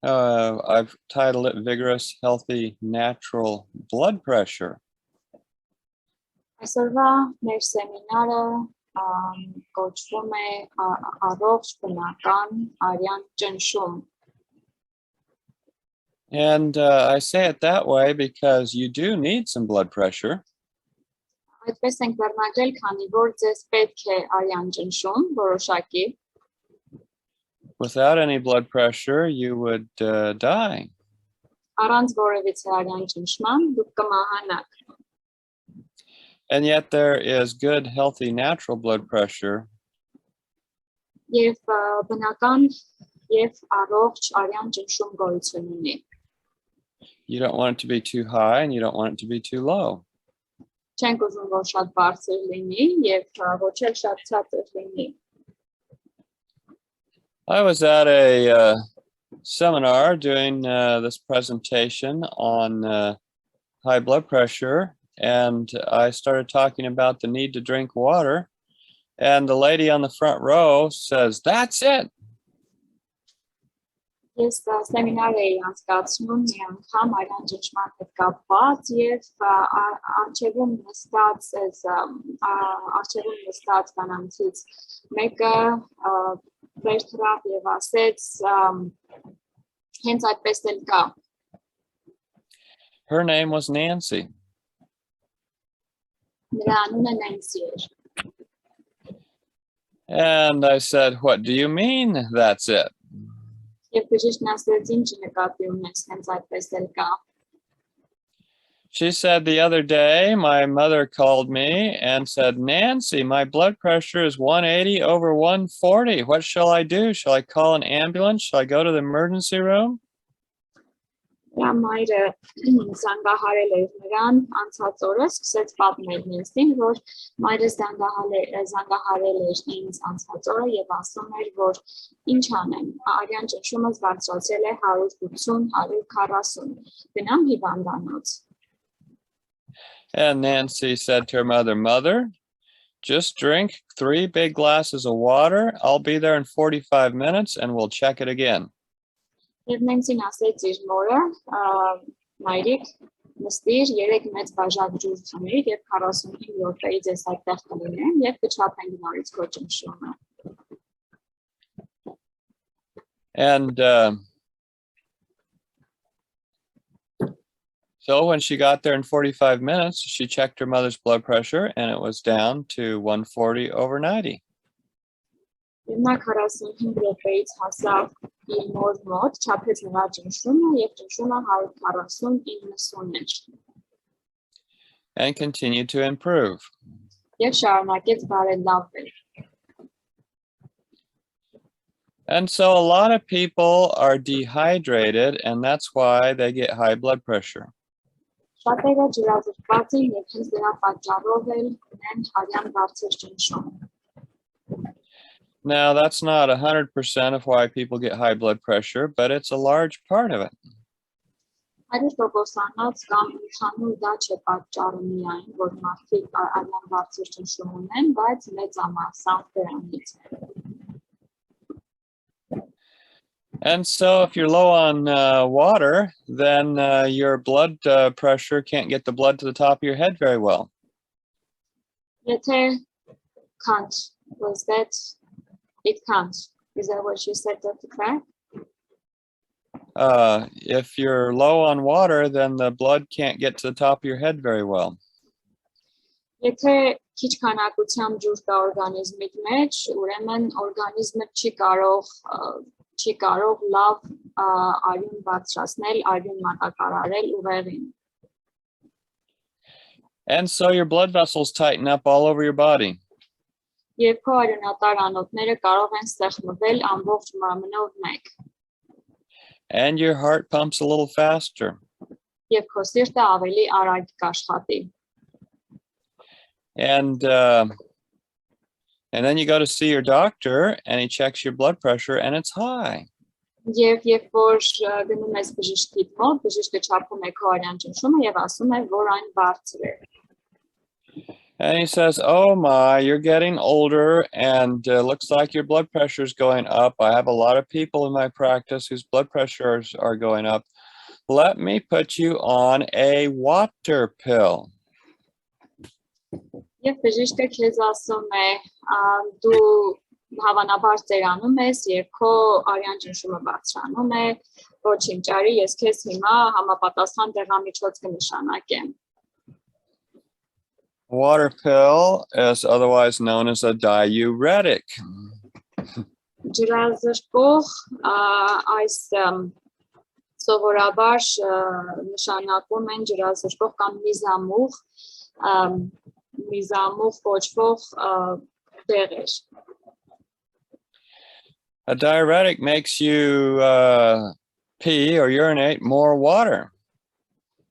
I've titled it Vigorous, Healthy, Natural Blood Pressure. Այսօրվա մեր սեմինարը կոչվում է առողջ բնական արյան ճնշում. And I say it that way because you do need some blood pressure. Այդպես ենք վերնագրել, քանի որ ձեզ պետք է արյան ճնշում որոշակի. Without any blood pressure, you would die. Առանց որևիցե արյան ճնշման դուք կմահանաք. And yet there is good, healthy, natural blood pressure. Եվ բնական եւ առողջ արյան ճնշում գոյություն ունի. You don't want it to be too high and you don't want it to be too low. Չենք ուզում, որ շատ բարձր լինի եւ ոչ էլ շատ ցածր լինի. I was at a seminar doing this presentation on high blood pressure, and I started talking about the need to drink water, and the lady on the front row says, "That's it." Ես սեմինար էի անցկացնում մի անգամ արյան ճնշման հետ կապված եւ արժեվում նստած կանանցից մեկը վերթրավ եւ ասեց հենց այդպես էլ կա. Her name was Nancy. Նրա անունը Նենսի էր. And I said, "What do you mean that's it?" Եվ բժիշկն ասեց, ինչ նկատի ունես, հենց այդպես էլ կա. She said the other day, my mother called me and said, "Nancy, my blood pressure is 180 over 140. What shall I do? Shall I call an ambulance? Shall I go to the emergency room?" Նրա մայրը զանգահարել էր նրան անցած օրը, սկսեց պատմել ինձ, որ մայրս զանգահարել էր ինձ անցած օրը եւ ասում էր, որ ինչ անեմ, արյան ճնշումս բարձրացել է 180-140, գնամ հիվանդանոց. And Nancy said to her mother, "Mother, just drink 3 big glasses of water. I'll be there in 45 minutes and we'll check it again." Եվ Նենսին ասեց իր մորը, մայրիկ, նստիր 3 մեծ բաժակ ջուր խմիր եւ 45 րոպեից ես այդտեղ կլինեմ եւ կչափենք նորից քո ճնշումը. And so when she got there in 45 minutes, she checked her mother's blood pressure and it was down to 140 over 90. Եվ նա 45 րոպեից հասավ իր մոր մոտ, չափեց նրա ճնշումը եւ ճնշումը 140-90 էր. And continued to improve. Եվ շարունակեց բարելավել. And so a lot of people are dehydrated, and that's why they get high blood pressure. Շատերը ջրազրկված են եւ հենց դրա պատճառով էլ ունեն արյան բարձր ճնշում. Now, that's not 100% of why people get high blood pressure, but it's a large part of it. 100%-անոց կամ ընդհանուր դա չէ պատճառը միայն, որ մարդիկ արյան բարձր ճնշում ունեն, բայց մեծամասամբ դրանից է. And so if you're low on water, then your blood pressure can't get the blood to the top of your head very well. Եթե can't, was that it can't? Is that what you said, Dr. Craig? If you're low on water, then the blood can't get to the top of your head very well. Եթե քիչ քանակությամբ ջուր կա օրգանիզմիդ մեջ, ուրեմն օրգանիզմը չի կարող լավ արյուն բարձրացնել, արյուն մատակարարել ուղեղին. And so your blood vessels tighten up all over your body. Եվ քո արյունատար անոթները կարող են սեղմվել ամբողջ մարմնով մեկ. And your heart pumps a little faster. Եվ քո սիրտը ավելի արագ կաշխատի. And then you go to see your doctor and he checks your blood pressure and it's high. Եվ երբ որ գնում ես բժշկիդ մոտ, բժիշկը չափում է քո արյան ճնշումը եւ ասում է, որ այն բարձր է. And he says, oh my, you're getting older and looks like your blood pressure is going up. I have a lot of people in my practice whose blood pressures are going up. Let me put you on a water pill. Եվ բժիշկը քեզ ասում է, դու հավանաբար ծերանում ես եւ քո արյան ճնշումը բարձրանում է, ոչինչ արի, ես քեզ հիմա համապատասխան դեղամիջոց կնշանակեմ։ Water pill is otherwise known as a diuretic. Ջրազրկող այս սովորաբար նշանակում են ջրազրկող կամ միզամուղ կոչվող դեղեր։ A diuretic makes you pee or urinate more water.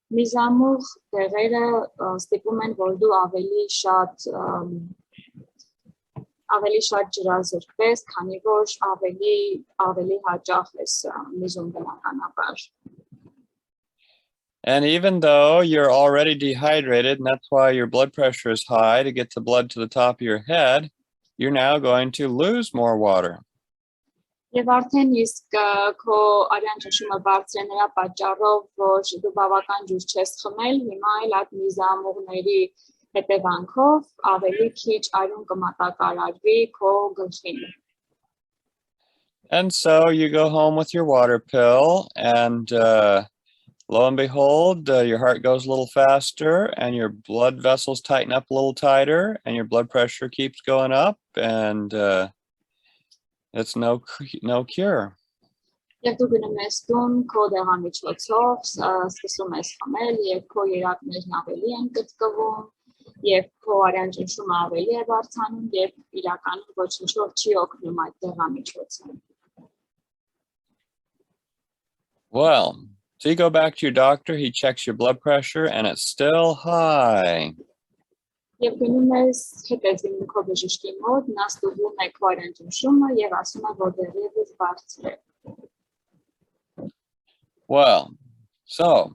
Միզամուղ դեղերը ստիպում են, որ դու ավելի շատ ջրազրկվես, քանի որ ավելի հաճախ ես միզում բնականաբար։ And even though you're already dehydrated, and that's why your blood pressure is high to get the blood to the top of your head, you're now going to lose more water. Եվ արդեն իսկ քո արյան ճնշումը բարձր է նրա պատճառով, որ դու բավական ջուր չես խմել, հիմա էլ այդ միզամուղների հետևանքով ավելի քիչ արյուն կմատակարարվի քո գլխին։ And so you go home with your water pill, and lo and behold, your heart goes a little faster, and your blood vessels tighten up a little tighter, and your blood pressure keeps going up, and it's no cure. Եվ դու գնում ես տուն քո դեղամիջոցով, սկսում ես խմել, եւ քո երակներն ավելի են կծկվում, եւ քո արյան ճնշումը ավելի է բարձրանում, եւ իրականում ոչինչով չի օգնում այդ դեղամիջոցը։ Well, so you go back to your doctor, he checks your blood pressure, and it's still high. Եվ գնում ես հետեւից քո բժշկի մոտ, նա ստուգում է քո արյան ճնշումը եւ ասում է, որ դեռևս բարձր է։ Well, so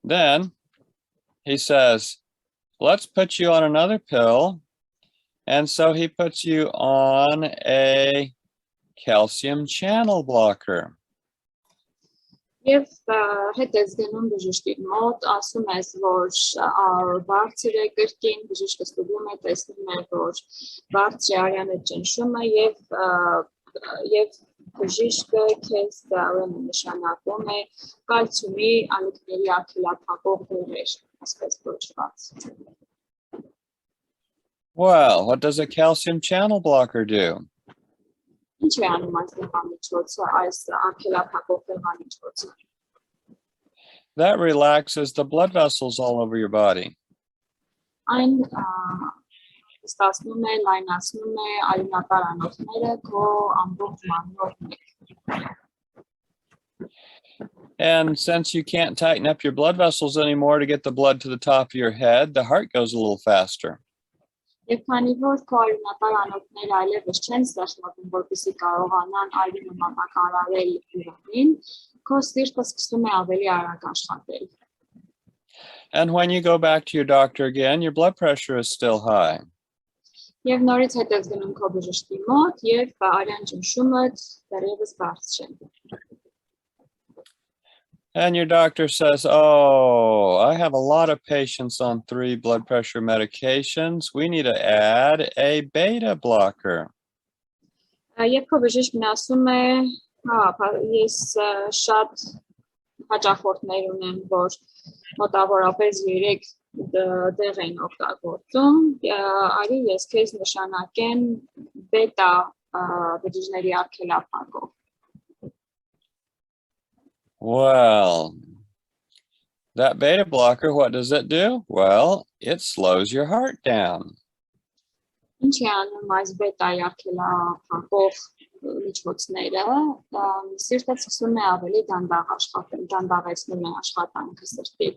then he says, let's put you on another pill. And so he puts you on a calcium channel blocker. Եվ հետեւից գնում բժշկի մոտ, ասում ես, որ բարձր է կրկին, բժիշկը ստուգում է, տեսնում է, որ բարձր է արյանը ճնշումը եւ բժիշկը քեզ ուրեմն նշանակում է կալցիումի ալիքների արգելափակող դեղեր, այսպես կոչված։ Well, what does a calcium channel blocker do? Ինչ է անում այս դեղամիջոցը, այս արգելափակող դեղամիջոցը։ That relaxes the blood vessels all over your body. Այն ստացվում է, լայնացնում է արյունատար անոթները քո ամբողջ մարմնով մեկ։ And since you can't tighten up your blood vessels anymore to get the blood to the top of your head, the heart goes a little faster. Եվ քանի որ քո արյունատար անոթները այլևս չեն ստեղծվում, որպեսզի կարողանան արյունը մատակարարել ուրեմին, քո սիրտը սկսում է ավելի արագ աշխատել։ And when you go back to your doctor again, your blood pressure is still high. Եվ նորից հետև գնում քո բժշկի մոտ եւ արյան ճնշումը դեռևս բարձր է։ And your doctor says, oh, I have a lot of patients on 3 blood pressure medications. We need to add a beta blocker. Եվ քո բժիշկն ասում է, ես շատ հաճախորդներ ունեմ, որ մոտավորապես 3 դեղ են օգտագործում, արի ես քեզ նշանակեմ բետա բջիջների արգելափակող։ Well, that beta blocker, what does it do? Well, it slows your heart down. Ինչ է անում այս բետայի արգելափակող միջոցները, սիրտը սկսում է ավելի դանդաղ աշխատել, դանդաղեցնում է աշխատանքը սրտի։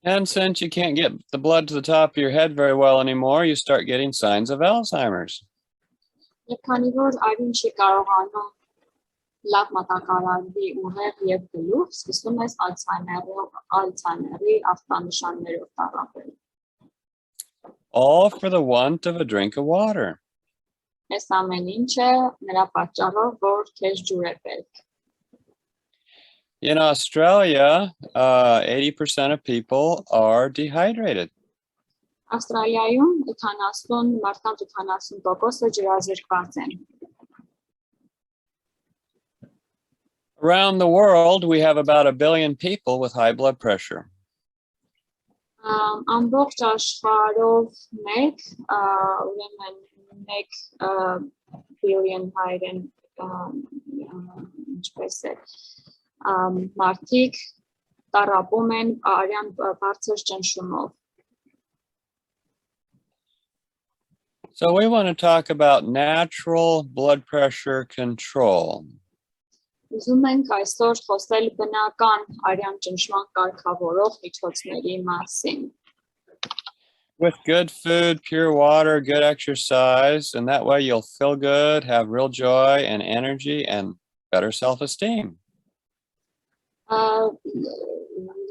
And since you can't get the blood to the top of your head very well anymore, you start getting signs of Alzheimer's. Եվ քանի որ արյուն չի կարողանում լավ մատակարարվի ուղեղ եւ գլուխ, սկսում ես Alzheimer-ի ախտանշաններով տառապել։ All for the want of a drink of water. Այս ամեն ինչը նրա պատճառով, որ քեզ ջուր է պետք։ In Australia, 80% of people are dehydrated. Ավստրալիայում 70 մարդկանց 80%-ը ջրազրկված են։ Around the world, we have about 1 billion people with high blood pressure. Ամբողջ աշխարհով ուրեմն 1 billion հայրեն ինչպես է մարդիկ տառապում են արյան բարձր ճնշումով։ So we want to talk about natural blood pressure control. Ուզում ենք այսօր խոսել բնական արյան ճնշման կարգավորող միջոցների մասին։ With good food, pure water, good exercise, and that way you'll feel good, have real joy and energy and better self-esteem.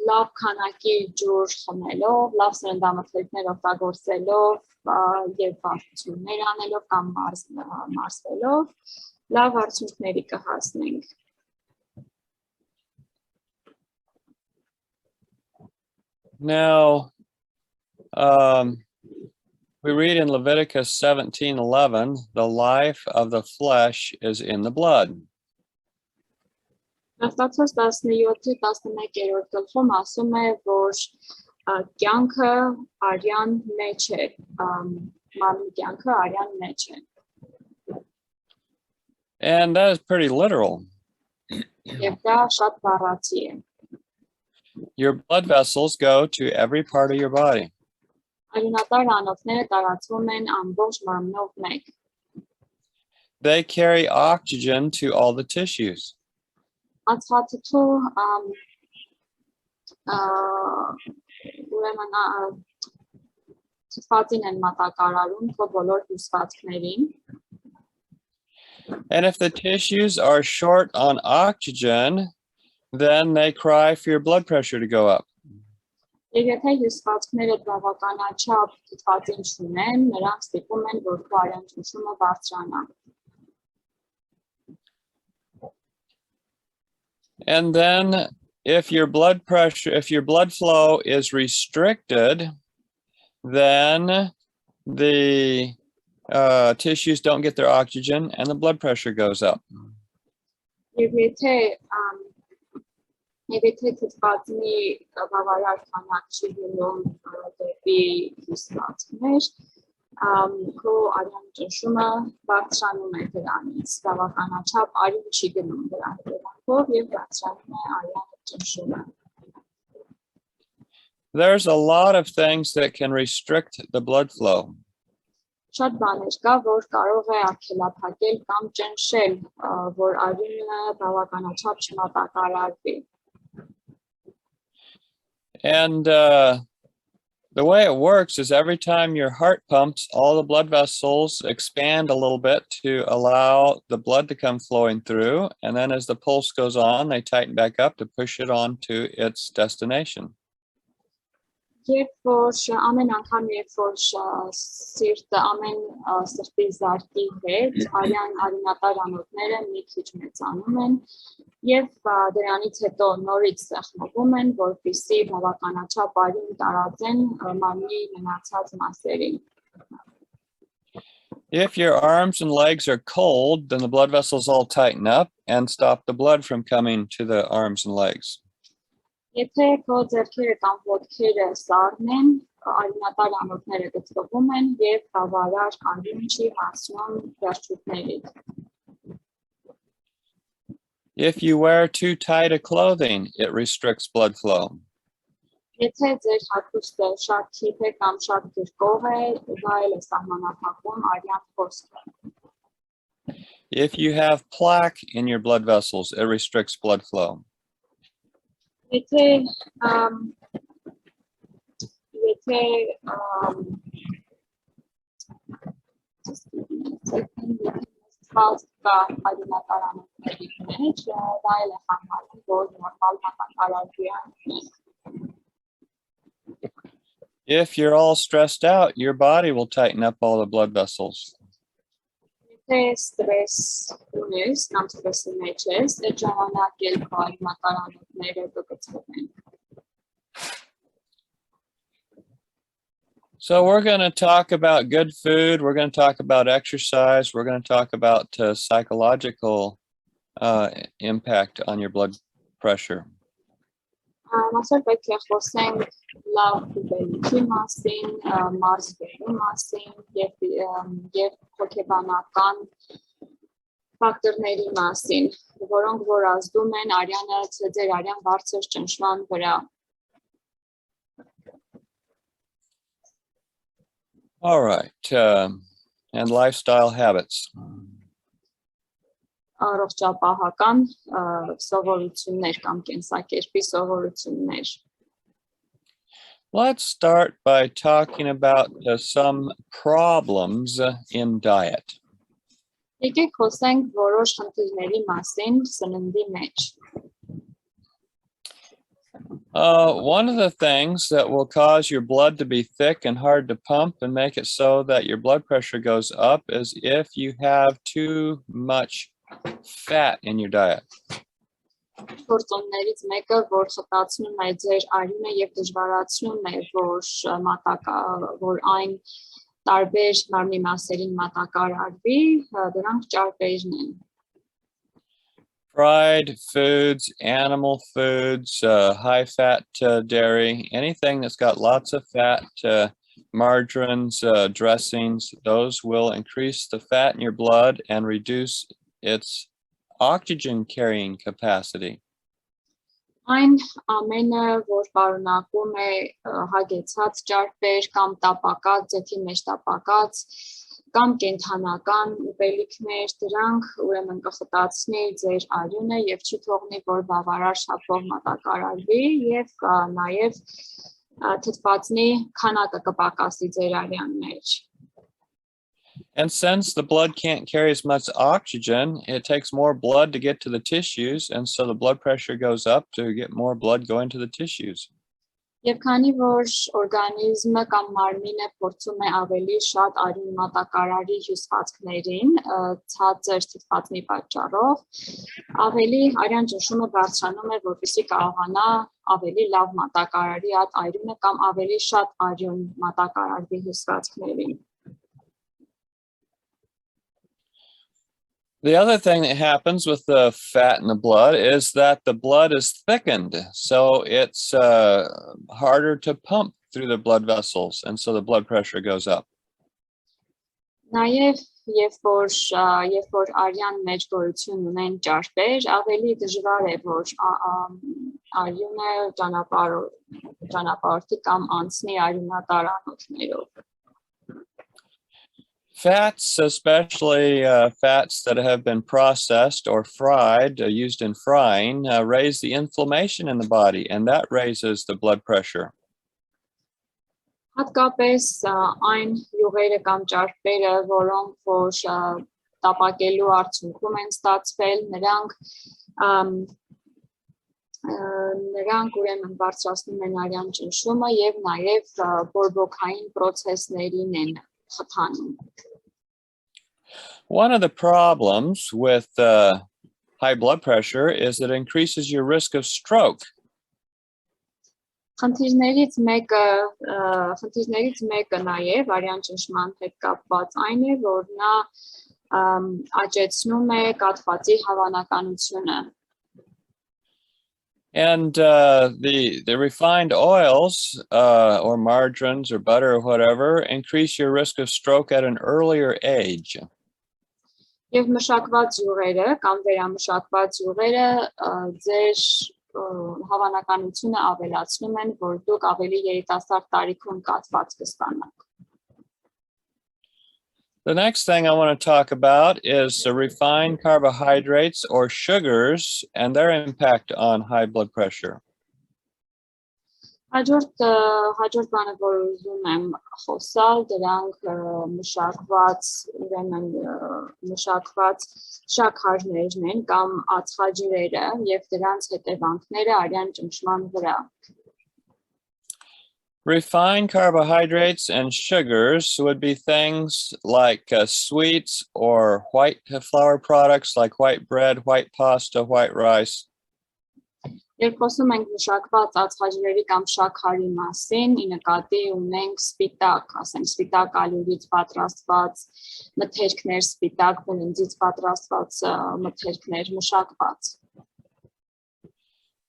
Լավ քանակի ջուր խմելով, լավ սննդամթերքներ օգտագործելով եւ վարդություններ անելով կամ մարսվելով, լավ արդյունքների կհասնենք։ Now, we read in Leviticus 17:11, the life of the flesh is in the blood. Աստծոս 17-11-րդ գլխում ասում է, որ կյանքը արյան մեջ է, մարմնի կյանքը արյան մեջ է։ And that is pretty literal. Եվ դա շատ բառացի է։ Your blood vessels go to every part of your body. Արյունատար անոթները տարածվում են ամբողջ մարմնով մեկ։ They carry oxygen to all the tissues. Ածխաթթու ուրեմն թթվածին են մատակարարում քո բոլոր հյուսվածքներին։ And if the tissues are short on oxygen, then they cry for your blood pressure to go up. Եվ եթե հյուսվածքները բավականաչափ թթվածին չունեն, նրանք ստիպում են, որ քո արյան ճնշումը բարձրանա։ And then if your blood flow is restricted, then the tissues don't get their oxygen and the blood pressure goes up. Եվ եթե թթվածնի բավարար քանակ չի գնում դեպի հյուսվածքներ, քո արյան ճնշումը բարձրանում է դրանից, բավականաչափ արյուն չի գնում դրա հետևանքով եւ բարձրանում է արյան ճնշումը։ There's a lot of things that can restrict the blood flow. Շատ բաներ կա, որ կարող է արգելափակել կամ ճնշել, որ արյունը բավականաչափ չմատակարարվի։ And the way it works is every time your heart pumps, all the blood vessels expand a little bit to allow the blood to come flowing through. And then as the pulse goes on, they tighten back up to push it on to its destination. Երբ որ ամեն անգամ երբ որ սիրտը ամեն սրտի զարկի հետ արյունատար անոթները մի քիչ մեծանում են եւ դրանից հետո նորից սեղմվում են, որպեսզի բավականաչափ արյուն տարածեն մարմնի մնացած մասերին։ If your arms and legs are cold, then the blood vessels all tighten up and stop the blood from coming to the arms and legs. Եթե քո ձեռքերը կամ ոտքերը սառնեն, արյունատար անոթները գծվում են եւ բավարար արյուն չի հասնում վերջույթներից։ If you wear too tight a clothing, it restricts blood flow. Եթե ձեր հագուստը շատ քիթ է կամ շատ գրկող է, դա էլ է սահմանափակում արյան հոսքը։ If you have plaque in your blood vessels, it restricts blood flow. Եթե մեջ դա էլ է խանգարում, որ նորմալ մատակարարվի անցնեն։ If you're all stressed out, your body will tighten up all the blood vessels. Եթե ստրես ունես, կամ ստրեսի մեջ ես, այդ ժամանակ էլ քո մատակարարները կգծվեն։ So we're going to talk about good food. We're going to talk about exercise. We're going to talk about psychological impact on your blood pressure. Այսօր պետք է խոսենք լավ ուտելիքի մասին, մարզվելու մասին եւ հոգեբանական ֆակտորների մասին, որոնք որ ազդում են Արյանը ձեր Արյան բարձր ճնշման վրա։ All right, and lifestyle habits. Առողջապահական սովորություններ կամ կենսակերպի սովորություններ։ Let's start by talking about some problems in diet. Եկեք խոսենք որոշ խնդիրների մասին սննդի մեջ։ One of the things that will cause your blood to be thick and hard to pump and make it so that your blood pressure goes up is if you have too much fat in your diet. Գործոններից մեկը, որ խտացնում է ձեր արյունը եւ դժվարացնում է, որ այն տարբեր մարմնի մասերին մատակարարվի, դրանք ճարպերն են։ Fried foods, animal foods, high-fat dairy, anything that's got lots of fat, margarines, dressings, those will increase the fat in your blood and reduce its oxygen carrying capacity. Այն ամենը, որ պարունակում է հագեցած ճարպեր կամ տապակած, ձեթի մեջ տապակած, կամ կենթանական ուտելիքներ, դրանք ուրեմն կխտացնի ձեր արյունը եւ չի թողնի, որ բավարար շատով մատակարարվի եւ նաեւ թթվածնի քանակը կպակասի ձեր արյան մեջ։ And since the blood can't carry as much oxygen, it takes more blood to get to the tissues, and so the blood pressure goes up to get more blood going to the tissues. Եվ քանի որ օրգանիզմը կամ մարմինը փորձում է ավելի շատ արյուն մատակարարի հյուսվածքներին, ցածր թթվածնի պատճառով, ավելի արյան ճնշումը բարձրանում է, որպեսզի կարողանա ավելի լավ մատակարարի այդ արյունը կամ ավելի շատ արյուն մատակարարվի հյուսվածքներին։ The other thing that happens with the fat in the blood is that the blood is thickened, so it's harder to pump through the blood vessels, and so the blood pressure goes up. Նաև երբ որ արյան մեջ գոյություն ունեն ճարպեր, ավելի դժվար է, որ արյունը ճանապարհորդի կամ անցնի արյունատարանոթներով։ Fats, especially fats that have been processed or fried, used in frying, raise the inflammation in the body, and that raises the blood pressure. Հատկապես այն յուղերը կամ ճարպերը, որոնք որ տապակելու արդյունքում են ստացվել, նրանք ուրեմն բարձրացնում են արյան ճնշումը եւ նաեւ բորբոքային process-ներին են խթանում։ One of the problems with high blood pressure is that it increases your risk of stroke. Խնդիրներից մեկը նաև արյան ճնշման հետ կապված այն է, որ նա աճեցնում է կաթվածի հավանականությունը։ And the refined oils or margarines or butter or whatever increase your risk of stroke at an earlier age. Եվ մշակված յուղերը կամ վերամշակված յուղերը ձեր հավանականությունը ավելացնում են, որ դուք ավելի երիտասարդ տարիքում կաթված կստանաք։ The next thing I want to talk about is refined carbohydrates or sugars and their impact on high blood pressure. Հաջորդ բանը, որ ուզում եմ խոսալ, դրանք մշակված ուրեմն մշակված շաքարներն են կամ ածխաջրերը եւ դրանց հետևանքները արյան ճնշման վրա։ Refined carbohydrates and sugars would be things like sweets or white flour products like white bread, white pasta, white rice. Երբ խոսում ենք մշակված ածխաջրերի կամ շաքարի մասին, ի նկատի ունենք սպիտակ, ասենք սպիտակ ալյուրից պատրաստված մթերքներ, սպիտակ բրինձից պատրաստված մթերքներ, մշակված։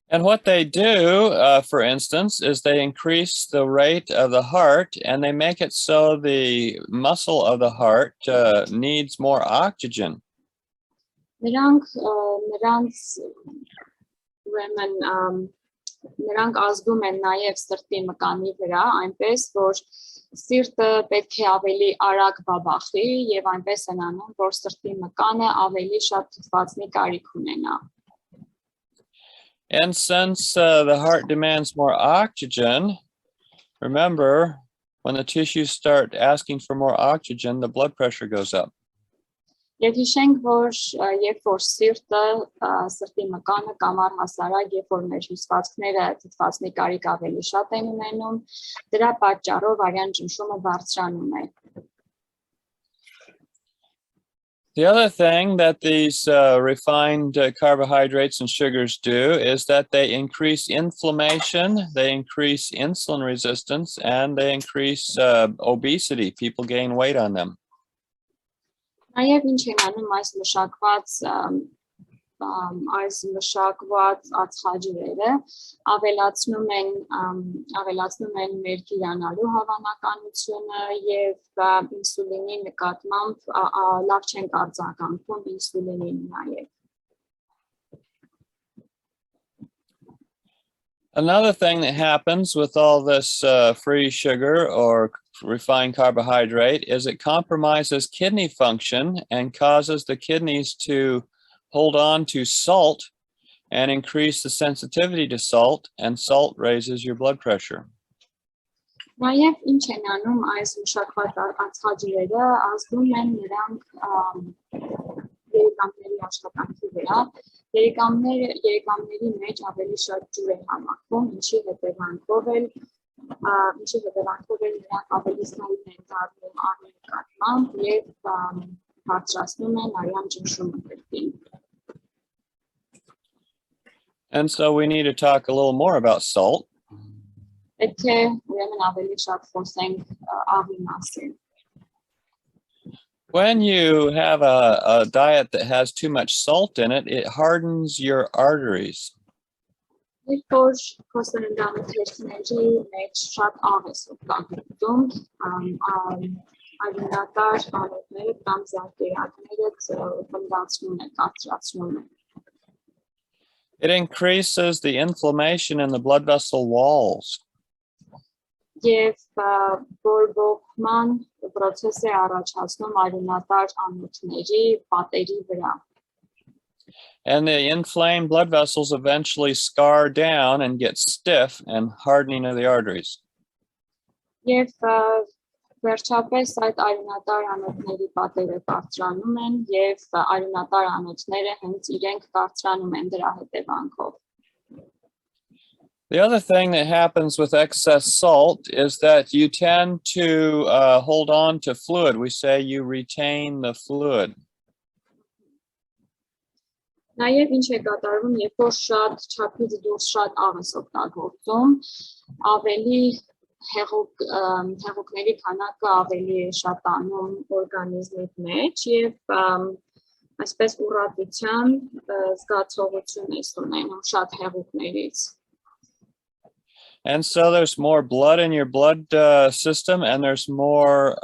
And what they do, for instance, is they increase the rate of the heart and they make it so the muscle of the heart needs more oxygen. Նրանք ազդում են նաև սրտի մկանի վրա, այնպես որ սիրտը պետք է ավելի արագ բաբախի եւ այնպես են անում, որ սրտի մկանը ավելի շատ թթվածնի կարիք ունենա։ And since the heart demands more oxygen, remember, when the tissues start asking for more oxygen, the blood pressure goes up. Եվ հիշենք, որ երբ որ սրտի մկանը կամ առհասարակ երբ որ մեր հյուսվածքները թթվածնի կարիք ավելի շատ են ունենում, դրա պատճառով արյան ճնշումը բարձրանում է։ The other thing that these refined carbohydrates and sugars do is that they increase inflammation, they increase insulin resistance, and they increase obesity. People gain weight on them. Նաև ինչ են անում այս մշակված ածխաջրերը ավելացնում են մեր գիրանալու հավանականությունը եւ ինսուլինի նկատմամբ լավ չեն արձագանքում ինսուլինին նաև։ Another thing that happens with all this free sugar or refined carbohydrate is it compromises kidney function and causes the kidneys to hold on to salt and increase the sensitivity to salt, and salt raises your blood pressure. Նաև ինչ են անում այս մշակված ածխաջրերը, ազդում են նրանք երիկամների աշխատանքի վրա, երիկամների մեջ ավելի շատ ջուր է համակվում, ինչի հետևանքով էլ նրանք ավելի զգալի են դառնում անի նկատմամբ եւ բարձրացնում են արյան ճնշումը կրկին։ And so we need to talk a little more about salt. Պետք է ուրեմն ավելի շատ խոսենք աղի մասին։ When you have a diet that has too much salt in it, it hardens your arteries. Երբ որ խոսելնդամթերքների մեջ շատ աղ է օգտագործում, արյունատար անոթները կամ զարկերակները բնդացնում են, կարծրացնում են։ It increases the inflammation in the blood vessel walls. Եվ բորբոքման process է առաջացնում արյունատար անոթների պատերի վրա։ And the inflamed blood vessels eventually scar down and get stiff and hardening of the arteries. Եվ վերջապես այդ արյունատար անոթների պատերը կարծրանում են եւ արյունատար անոթները հենց իրենք կարծրանում են դրա հետևանքով։ The other thing that happens with excess salt is that you tend to hold on to fluid. We say you retain the fluid. Նաև ինչ է կատարվում, երբ որ շատ չափից դուրս շատ աղ ես օգտագործում, ավելի հեղուկների քանակը ավելի է շատանում օրգանիզմի մեջ եւ այսպես ուռատության զգացողություն է ունենում շատ հեղուկներից։ And so there's more blood in your blood system, and there's more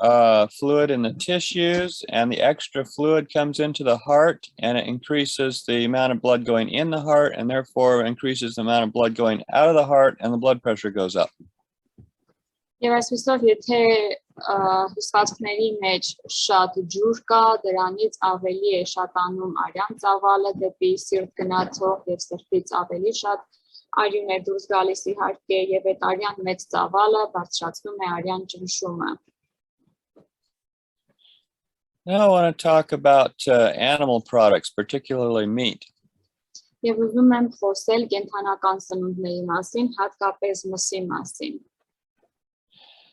fluid in the tissues, and the extra fluid comes into the heart, and it increases the amount of blood going in the heart, and therefore increases the amount of blood going out of the heart, and the blood pressure goes up. Եվ այսպիսով, եթե հյուսվածքների մեջ շատ ջուր կա, դրանից ավելի է շատանում արյան ծավալը դեպի սիրտ գնացող եւ սրտից ավելի շատ արյուն է դուրս գալիս իհարկե եւ այդ արյան մեծ ծավալը բարձրացնում է արյան ճնշումը։ Now I want to talk about animal products, particularly meat. Եվ ուզում եմ խոսել կենդանական սնունդների մասին, հատկապես մսի մասին։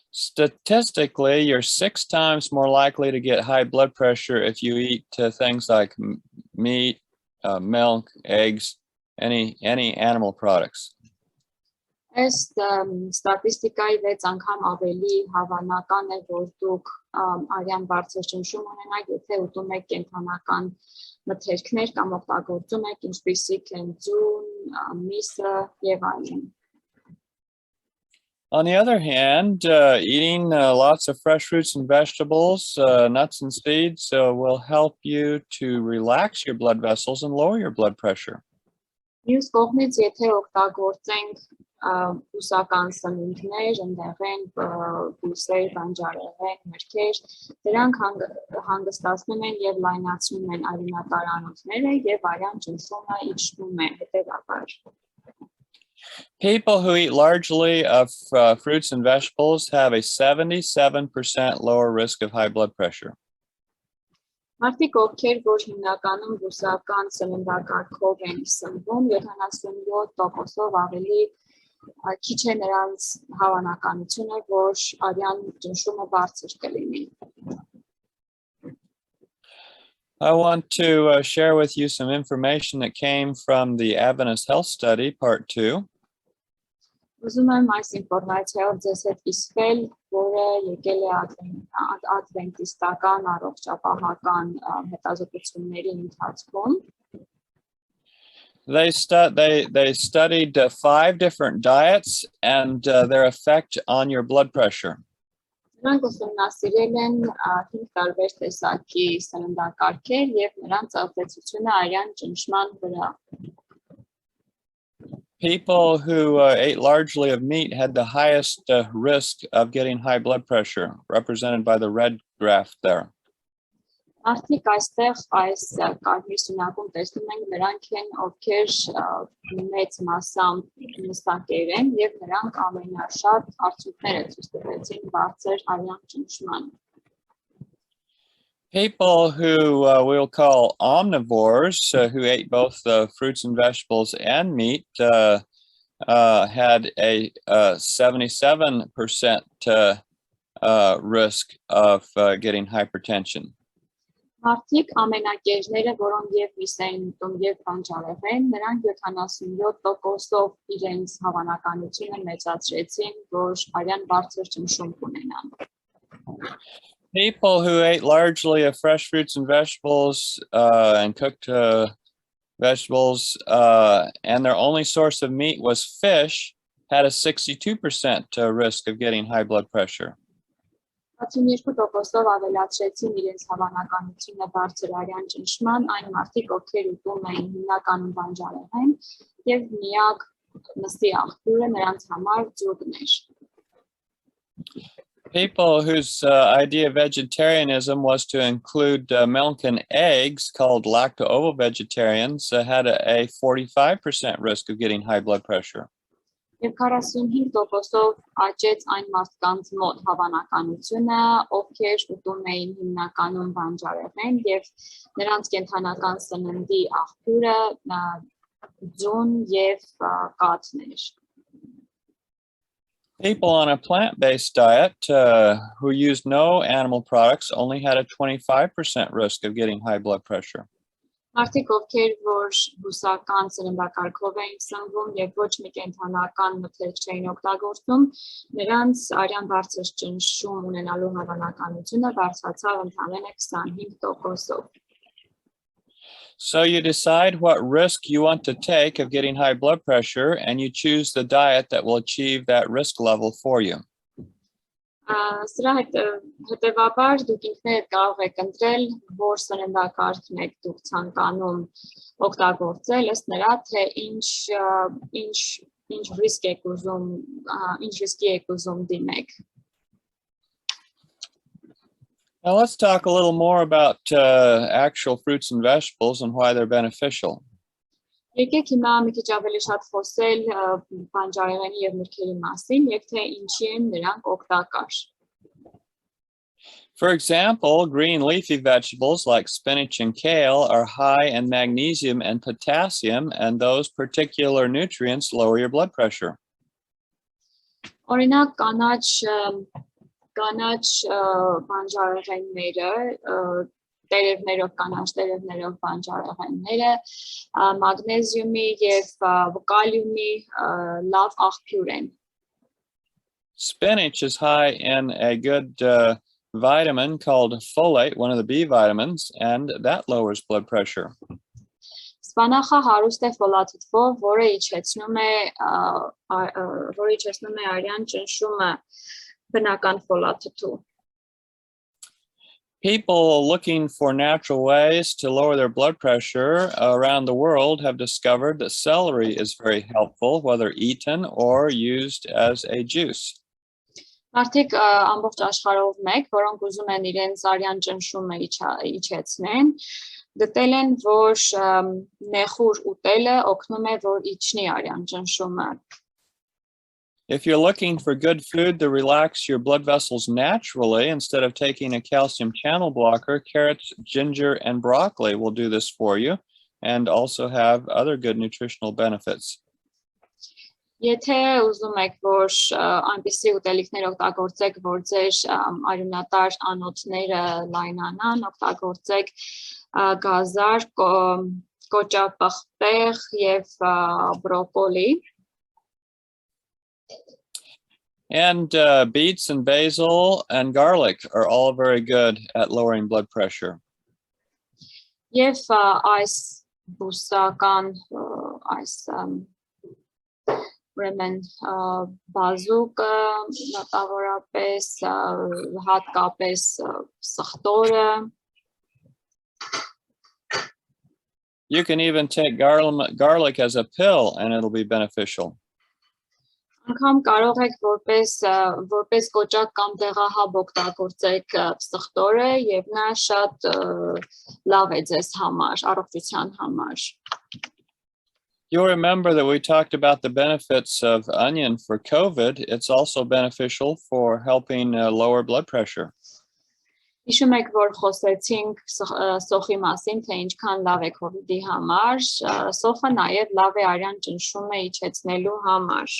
Statistically, you're 6 times more likely to get high blood pressure if you eat things like meat, milk, eggs, any animal products. Ըստ ստատիստիկայի 6 անգամ ավելի հավանական է, որ դուք արյան բարձր ճնշում ունենաք, եթե ուտում եք կենդանական մթերքներ կամ օգտագործում եք, ինչպիսիք են ձուն, միսը եւ այլն։ On the other hand, eating lots of fresh fruits and vegetables, nuts and seeds will help you to relax your blood vessels and lower your blood pressure. Մյուս կողմից, եթե օգտագործենք բուսական սնունդներ, ընդեղեն, բույսեր, բանջարեղեն, մրգեր, դրանք հանգստացնում են եւ լայնացնում են արյունատարանոցները եւ արյան ճնշումը իջնում է հետեւաբար։ People who eat largely of fruits and vegetables have a 77% lower risk of high blood pressure. Մարդիկ, ովքեր որ հիմնականում բուսական սննդակարգով են սնվում, 77%-ով ավելի քիչ է նրանց հավանականությունը, որ արյան ճնշումը բարձր կլինի։ I want to share with you some information that came from the Adventist Health Study, Part 2. Ուզում եմ այս ինֆորմացիայով ձեզ հետ կիսվել, որը եկել է ադվենտիստական առողջապահական հետազոտությունների ընթացքում։ They studied 5 different diets and their effect on your blood pressure. Նրանք ուսումնասիրել են 5 տարբեր տեսակի սննդակարգեր եւ նրանց ազդեցությունը արյան ճնշման վրա։ People who ate largely of meat had the highest risk of getting high blood pressure, represented by the red graph there. Մարդիկ այստեղ այս կարմիր սյունակում տեսնում ենք նրանք են, ովքեր մեծ մասամբ նստակեր են եւ նրանք ամենաշատ արդյունքները ցույց տվեցին բարձր արյան ճնշման։ People who we'll call omnivores, who ate both fruits and vegetables and meat, had a 77% risk of getting hypertension. Մարդիկ ամենակերջները, որոնք եւ միս էին ուտում եւ բանջարեղեն, նրանք 77%-ով իրենց հավանականությունը մեծացրեցին, որ արյան բարձր ճնշում ունենան։ People who ate largely of fresh fruits and vegetables and cooked vegetables and their only source of meat was fish had a 62% risk of getting high blood pressure. 62%-ով ավելացրեցին իրենց հավանականությունը բարձր արյան ճնշման այն մարդիկ, ովքեր ուտում էին հիմնականում բանջարեղեն եւ միակ մսի աղբյուրը նրանց համար ձուկն էր։ People whose idea of vegetarianism was to include milk and eggs, called lacto-ovo-vegetarians, had a 45% risk of getting high blood pressure. Եվ 45%-ով աճեց այն մարդկանց մոտ հավանականությունը, ովքեր ուտում էին հիմնականում բանջարեղեն եւ նրանց կենդանական սննդի աղբյուրը ձուն եւ կաթն էր։ People on a plant-based diet who used no animal products only had a 25% risk of getting high blood pressure. Մարդիկ, ովքեր որ բուսական սննդակարգով էին սնվում եւ ոչ մի կենդանական մթերք չէին օգտագործում, նրանց արյան բարձր ճնշում ունենալու հավանականությունը բարձրացավ ընդամենը 25%-ով։ So you decide what risk you want to take of getting high blood pressure and you choose the diet that will achieve that risk level for you. Սրա հետևաբար դուք ինքներդ կարող եք ընտրել, որ սննդակարգն եք դուք ցանկանում օգտագործել, ըստ նրա, թե ինչ ռիսկ եք ուզում, ինչ ռիսկի եք ուզում դիմեք։ Now let's talk a little more about actual fruits and vegetables and why they're beneficial. Եկեք հիմա մի քիչ ավելի շատ խոսել բանջարեղենի եւ մրգերի մասին, եւ թե ինչի են նրանք օգտակար։ For example, green leafy vegetables like spinach and kale are high in magnesium and potassium, and those particular nutrients lower your blood pressure. Օրինակ կանաչ բանջարեղենները, տերևներով կանաչ տերևներով բանջարեղենները, մագնեզիումի եւ կալիումի լավ աղբյուր են։ Spinach is high in a good vitamin called folate, one of the B vitamins, and that lowers blood pressure. Սպանախը հարուստ է ֆոլատիտվով, որը իջեցնում է արյան ճնշումը բնական ֆոլատիտու։ People looking for natural ways to lower their blood pressure around the world have discovered that celery is very helpful, whether eaten or used as a juice. Մարդիկ ամբողջ աշխարհով մեկ, որոնք ուզում են իրենց արյան ճնշումը իջեցնեն, գտել են, որ նեխուր ուտելը օգնում է, որ իջնի արյան ճնշումը։ If you're looking for good food to relax your blood vessels naturally, instead of taking a calcium channel blocker, carrots, ginger, and broccoli will do this for you and also have other good nutritional benefits. Եթե ուզում եք, որ այնպիսի ուտելիքներ օգտագործեք, որ ձեր արյունատար անոթները լայնանան, օգտագործեք գազար, կոճապղպեղ եւ բրոկոլի. And beets and basil and garlic are all very good at lowering blood pressure. Եվ այս բուսական ուրեմն բազուկը, մոտավորապես հատկապես սխտորը. You can even take garlic as a pill and it'll be beneficial. Անգամ կարող եք որպես կոճակ կամ դեղահաբ օգտագործեք սխտորը եւ նա շատ լավ է ձեզ համար, առողջության համար. You'll remember that we talked about the benefits of onion for COVID. It's also beneficial for helping lower blood pressure. Հիշում եք, որ խոսեցինք սոխի մասին, թե ինչքան լավ է COVID-ի համար, սոխը նաև լավ է արյան ճնշումը իջեցնելու համար.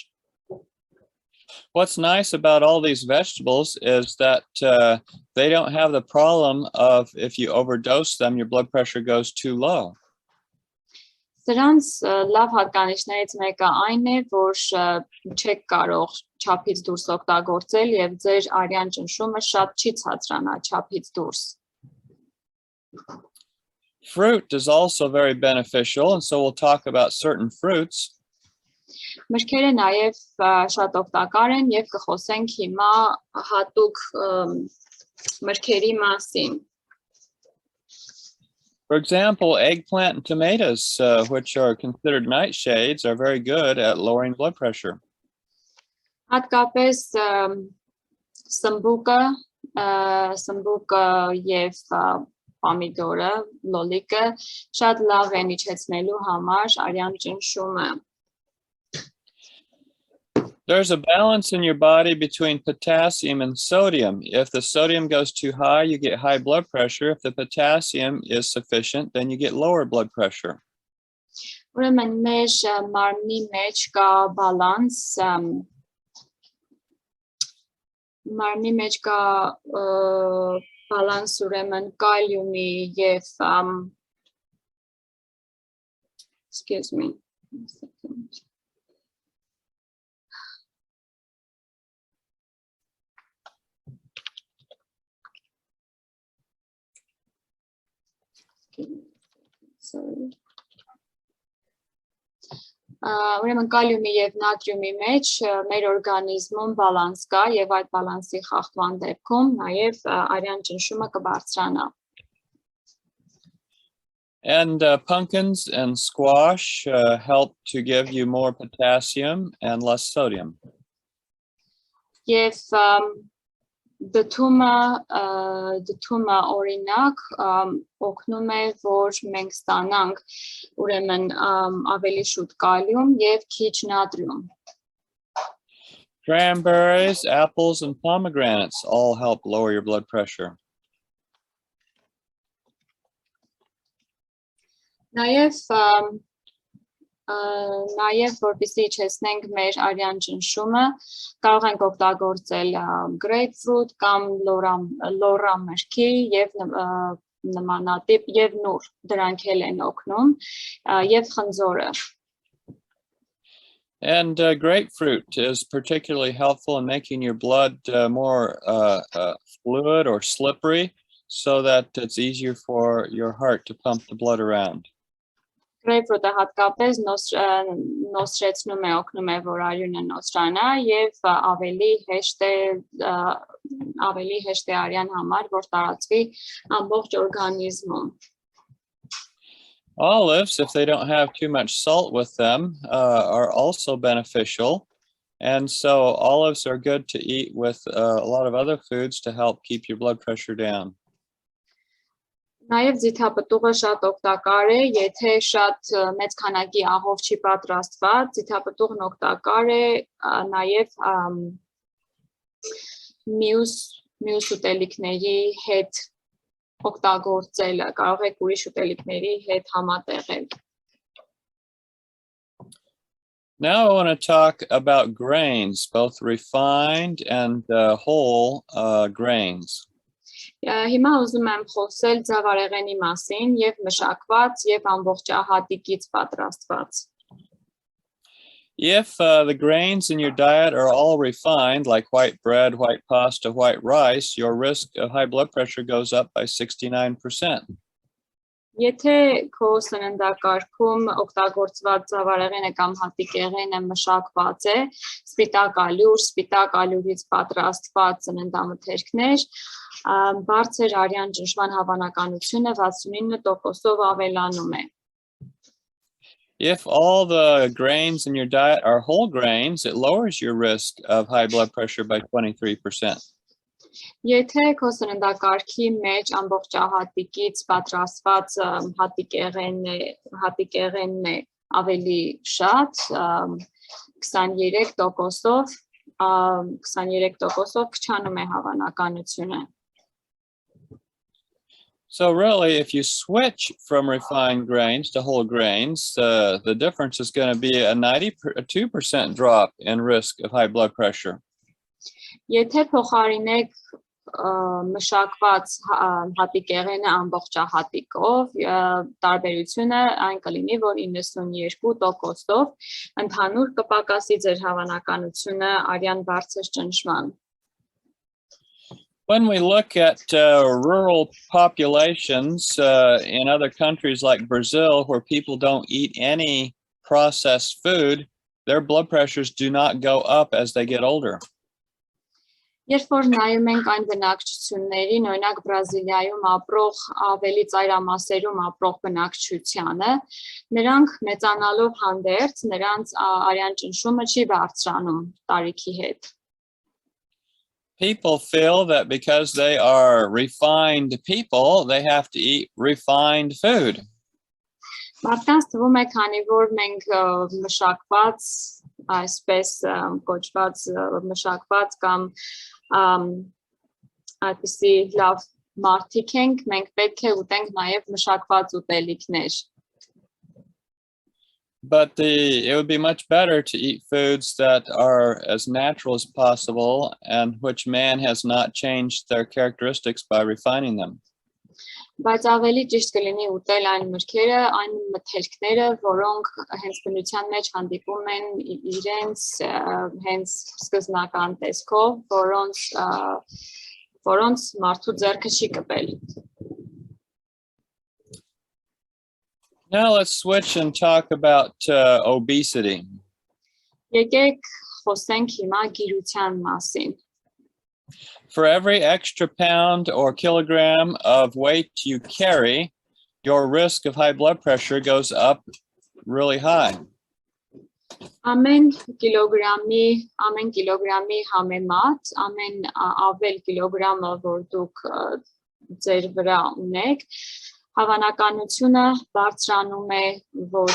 What's nice about all these vegetables is that they don't have the problem of if you overdose them, your blood pressure goes too low. Սրանց լավ հատկանիշներից մեկը այն է, որ չեք կարող չափից դուրս օգտագործել եւ ձեր արյան ճնշումը շատ չի ցածրանա չափից դուրս. Fruit is also very beneficial, and so we'll talk about certain fruits. Մրգերը նաև շատ օգտակար են եւ կխոսենք հիմա հատուկ մրգերի մասին. For example, eggplant and tomatoes, which are considered nightshades, are very good at lowering blood pressure. Հատկապես սմբուկը եւ պամիդորը, լոլիկը շատ լավ են իջեցնելու համար արյան ճնշումը. There's a balance in your body between potassium and sodium. If the sodium goes too high, you get high blood pressure. If the potassium is sufficient, then you get lower blood pressure. Ուրեմն մեր մարմնի մեջ կա բալանս, մարմնի մեջ կա բալանս ուրեմն կալիումի եւ excuse me. Sorry. Ուրեմն կալիումի եւ նատրիումի մեջ մեր օրգանիզմում բալանս կա եւ այդ բալանսի խախտման դեպքում նաեւ արյան ճնշումը կբարձրանա. And pumpkins and squash help to give you more potassium and less sodium. Եվ դդումը օրինակ օգնում է, որ մենք ստանանք ուրեմն ավելի շուտ կալիում եւ քիչ նատրիում. Cranberries, apples, and pomegranates all help lower your blood pressure. Նաև որպեսզի իջեցնենք մեր արյան ճնշումը, կարող ենք օգտագործել grapefruit կամ լոռա մրգի եւ նմանատիպ եւ նուր, դրանք էլ են օգնում եւ խնձորը. And grapefruit is particularly helpful in making your blood more fluid or slippery so that it's easier for your heart to pump the blood around. Grapefruit-ը հատկապես նոսրեցնում է, օգնում է, որ արյունը նոսրանա եւ ավելի հեշտ է արյան համար, որ տարածվի ամբողջ օրգանիզմում. Olives, if they don't have too much salt with them, are also beneficial. And so olives are good to eat with a lot of other foods to help keep your blood pressure down. Նաև ձիթապտուղը շատ օգտակար է, եթե շատ մեծ քանակի աղով չի պատրաստված, ձիթապտուղն օգտակար է նաև մյուս ուտելիքների հետ օգտագործելը, կարող եք ուրիշ ուտելիքների հետ համատեղել. Now I want to talk about grains, both refined and whole grains. Հիմա ուզում եմ խոսել ձավարեղենի մասին եւ մշակված եւ ամբողջահատիկից պատրաստված. If the grains in your diet are all refined, like white bread, white pasta, white rice, your risk of high blood pressure goes up by 69%. Եթե քո սննդակարգում օգտագործված ձավարեղենը կամ հատիկեղենը մշակված է, սպիտակ ալյուրից պատրաստված սննդամթերքներ, բարձր արյան ճնշման հավանականությունը 69%-ով ավելանում է. If all the grains in your diet are whole grains, it lowers your risk of high blood pressure by 23%. Եթե քո սննդակարգի մեջ ամբողջահատիկից պատրաստված հատիկեղենն է ավելի շատ, 23%-ով քչանում է հավանականությունը. So really, if you switch from refined grains to whole grains, the difference is going to be a 92% drop in risk of high blood pressure. Եթե փոխարինեք մշակված հատիկեղենը ամբողջահատիկով, տարբերությունը այն կլինի, որ 92%-ով ընդհանուր կպակասի ձեր հավանականությունը արյան բարձր ճնշման. When we look at rural populations in other countries like Brazil, where people don't eat any processed food, their blood pressures do not go up as they get older. Երբ որ նայում ենք այն բնակչություններին, օրինակ Բրազիլիայում ապրող ավելի ծայրամասերում ապրող բնակչությանը, նրանք մեծանալով հանդերձ, նրանց արյան ճնշումը չի բարձրանում տարիքի հետ. People feel that because they are refined people, they have to eat refined food. Մարդկանց թվում է, քանի որ մենք մշակված, այսպես կոչված մշակված կամ այդպիսի լավ մարդիկ ենք, մենք պետք է ուտենք նաև մշակված ուտելիքներ. But it would be much better to eat foods that are as natural as possible and which man has not changed their characteristics by refining them. Բայց ավելի ճիշտ կլինի ուտել այն մրգերը, այն մթերքները, որոնք հենց բնության մեջ հանդիպում են իրենց հենց սկզբնական տեսքով, որոնց մարդու ձեռքը չի կպել. Now let's switch and talk about obesity. Եկեք խոսենք հիմա գիրության մասին. For every extra pound or kilogram of weight you carry, your risk of high blood pressure goes up really high. Ամեն կիլոգրամի համեմատ, ամեն ավել կիլոգրամը, որ դուք ձեր վրա ունեք, հավանականությունը բարձրանում է, որ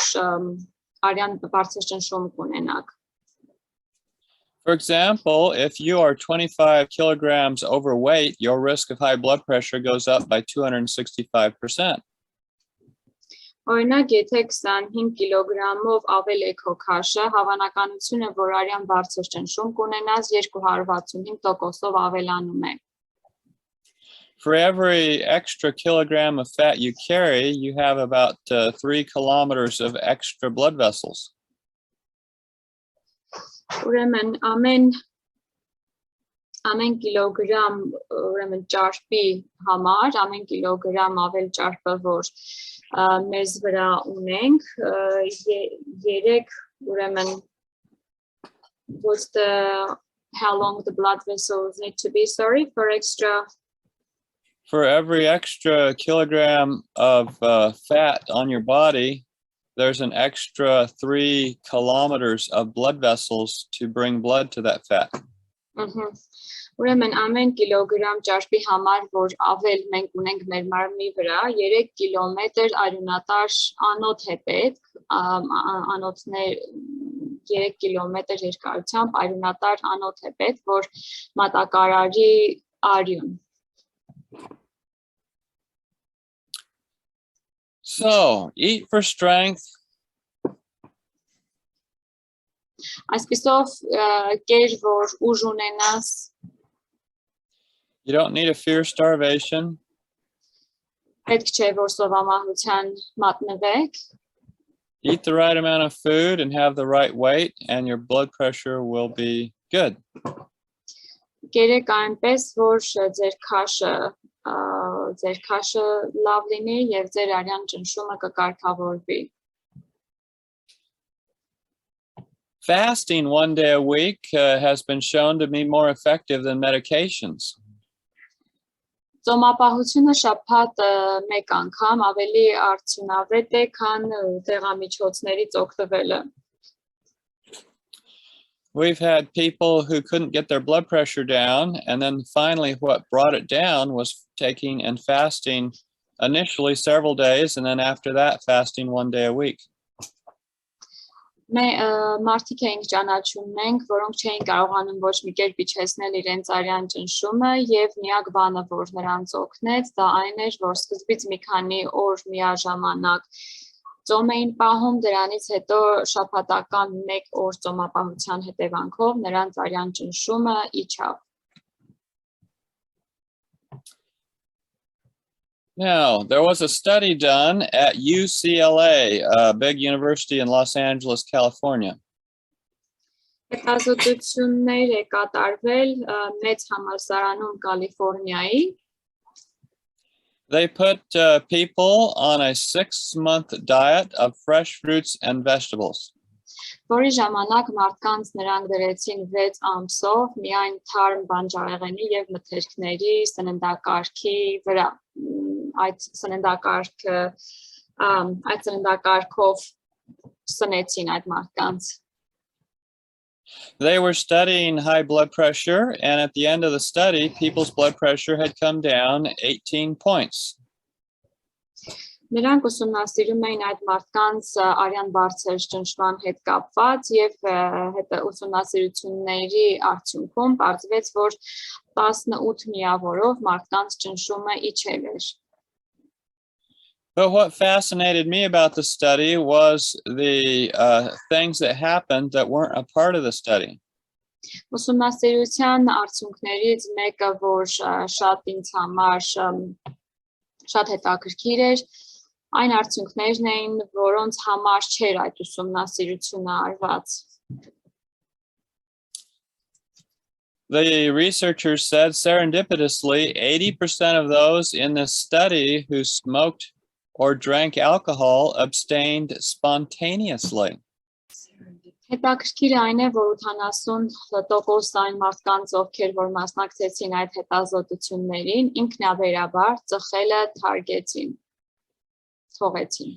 արյան բարձր ճնշում կունենաք. For example, if you are 25 kilograms overweight, your risk of high blood pressure goes up by 265%. Օրինակ, եթե 25 կիլոգրամով ավել է քո քաշը, հավանականությունը, որ արյան բարձր ճնշում կունենաս 265%-ով ավելանում է։ For every extra kilogram of fat you carry, you have about 3 kilometers of extra blood vessels. Ուրեմն ամեն կիլոգրամ ուրեմն ճարպի համար, ամեն կիլոգրամ ավել ճարպը, որ մեզ վրա ունենք, 3 ուրեմն what's the how long the blood vessels need to be, sorry, for extra. For every extra kilogram of fat on your body, there's an extra 3 kilometers of blood vessels to bring blood to that fat. Ուրեմն ամեն կիլոգրամ ճարպի համար, որ ավել մենք ունենք մեր մարմնի վրա, 3 կիլոմետր արյունատար անոթ է պետք, անոթներ 3 կիլոմետր երկարությամբ արյունատար անոթ է պետք, որ մատակարարի արյուն։ So, eat for strength. Այսպիսով կեր, որ ուժ ունենաս։ You don't need to fear starvation. Պետք չէ, որ սովամահության մատնվեք։ Eat the right amount of food and have the right weight, and your blood pressure will be good. Կերեք այնպես, որ ձեր քաշը լավ լինի եւ ձեր արյան ճնշումը կկարգավորվի։ Fasting 1 day a week has been shown to be more effective than medications. Ծոմապահությունը շաբաթ մեկ անգամ ավելի արդյունավետ է, քան դեղամիջոցներից օգտվելը։ We've had people who couldn't get their blood pressure down, and then finally what brought it down was taking and fasting initially several days, and then after that fasting 1 day a week. Մարդիկ էինք ճանաչում մենք, որոնք չէին կարողանում ոչ մի կերպ իջեցնել իրենց արյան ճնշումը, եւ միակ բանը, որ նրանց օգնեց, դա այն էր, որ սկզբից մի քանի օր միաժամանակ ծոմ էին պահում, դրանից հետո շաբաթական 1 օր ծոմապահության հետևանքով նրանց արյան ճնշումը իջավ։ Now, there was a study done at UCLA, a big university in Los Angeles, California. Հետազոտություններ է կատարվել մեծ համալսարանում Կալիֆոռնիայի։ They put people on a 6-month diet of fresh fruits and vegetables. Որի ժամանակ մարդկանց նրանք դրեցին 6 ամսով միայն թարմ բանջարեղենի եւ մթերքների սննդակարգի վրա։ Այդ սննդակարգով սնեցին այդ մարդկանց։ They were studying high blood pressure, and at the end of the study, people's blood pressure had come down 18 points. Նրանք ուսումնասիրում էին այդ մարդկանց արյան բարձր ճնշման հետ կապված եւ ուսումնասիրությունների արդյունքում պարզվեց, որ 18 միավորով մարդկանց ճնշումը իջել էր։ But what fascinated me about the study was the things that happened that weren't a part of the study. Ուսումնասիրության արդյունքներից մեկը, որ շատ ինձ համար շատ հետաքրքիր էր, այն արդյունքներն էին, որոնց համար չէր այդ ուսումնասիրությունը արված։ The researchers said serendipitously 80% of those in this study who smoked or drank alcohol abstained spontaneously. Հետաքրքիրը այն է, որ 80% այն մարդկանց, ովքեր որ մասնակցեցին այդ հետազոտություններին, ինքնաբերաբար ծխելը թարգեցին, թողեցին։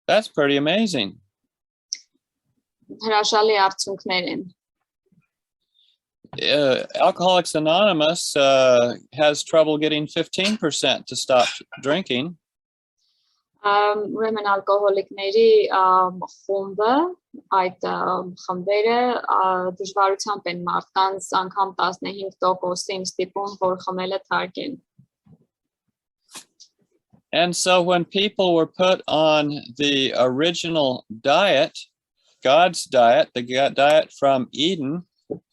That's pretty amazing. Հրաշալի արդյունքներ են։ Alcoholics Anonymous has trouble getting 15% to stop drinking. Ուրեմն ալկոհոլիկների խումբը, այդ խմբերը դժվարությամբ են մարդկանց անգամ 15%-ին ստիպում, որ խմելը թարգեն։ And so when people were put on the original diet, God's diet, the diet from Eden,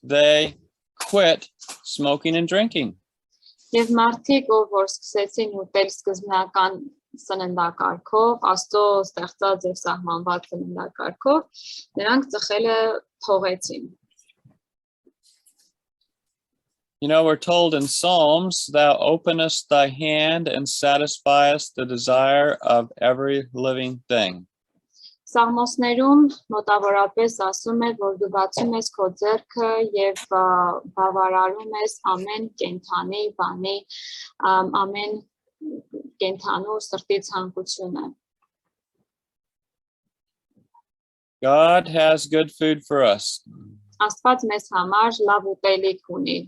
they quit smoking and drinking. Եվ մարդիկ, որ սկսեցին ուտել սկզբնական սննդակարգով, Աստծո ստեղծած եւ սահմանված սննդակարգով, նրանք ծխելը թողեցին. You know, we're told in Psalms, thou openest thy hand and satisfiest the desire of every living thing. Սաղմոսներում մոտավորապես ասում է, որ դու բացում ես քո ձեռքը եւ բավարարում ես ամեն կենդանի բանի, ամեն կենդանու սրտի ցանկությունը. God has good food for us. Աստված մեզ համար լավ ուտելիք ունի.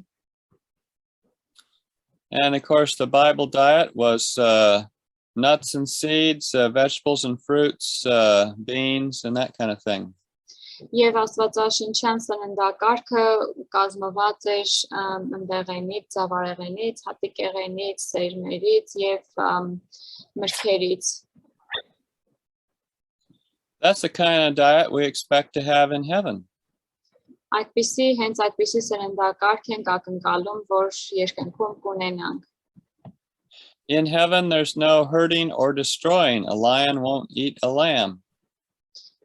And of course, the Bible diet was nuts and seeds, vegetables and fruits, beans, and that kind of thing. Եվ աստվածաշնչյան սննդակարգը կազմված էր ընդեղենից, ծավարեղենից, հատիկեղենից, սերմերից եւ մրգերից. That's the kind of diet we expect to have in heaven. Հենց այդպիսի սննդակարգ ենք ակնկալում, որ երկնքում կունենանք. In heaven, there's no hurting or destroying. A lion won't eat a lamb.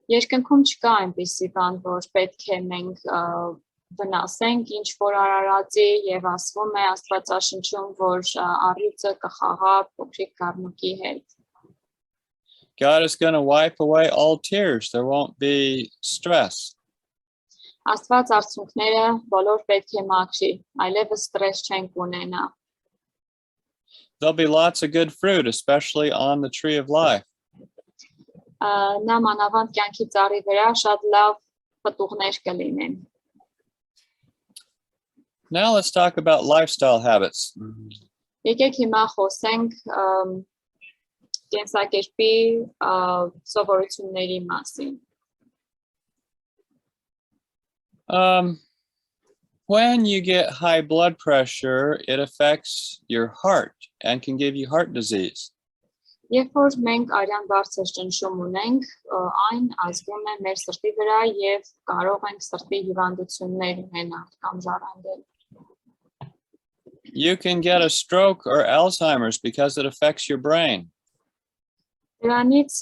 Երկնքում չկա այնպիսի բան, որ պետք է մենք վնասենք ինչ որ արարածի եւ ասվում է աստվածաշնչում, որ առյուծը կխաղա փոքրիկ գառնուկի հետ. God is going to wipe away all tears. There won't be stress. Աստված արցունքները բոլոր պետք է մաքրի, այլևս ստրես չենք ունենա. There'll be lots of good fruit, especially on the tree of life. Նա մանավանդ կյանքի ծառի վրա շատ լավ պտուղներ կլինեն. Now let's talk about lifestyle habits. Եկեք հիմա խոսենք կենսակերպի սովորությունների մասին. When you get high blood pressure, it affects your heart and can give you heart disease. Երբ որ մենք արյան բարձր ճնշում ունենք, այն ազդում է մեր սրտի վրա եւ կարող ենք սրտի հիվանդություններ ունենալ կամ ժառանգել. You can get a stroke or Alzheimer's because it affects your brain. Դրանից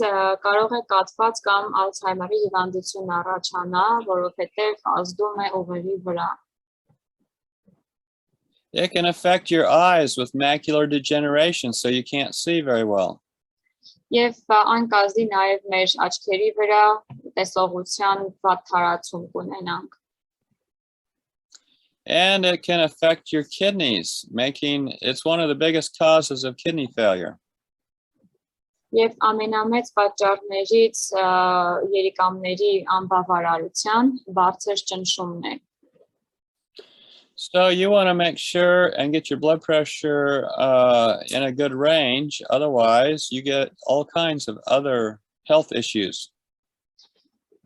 կարող է կաթված կամ Ալցհեյմերի հիվանդություն առաջանա, որովհետև ազդում է ուղեղի վրա. It can affect your eyes with macular degeneration, so you can't see very well. Եվ այն կազդի նաև մեր աչքերի վրա տեսողության վատ թարացում կունենանք. And it can affect your kidneys, it's one of the biggest causes of kidney failure. Եվ ամենամեծ պատճառներից երիկամների անբավարարության բարձր ճնշումն է. So you want to make sure and get your blood pressure in a good range. Otherwise, you get all kinds of other health issues.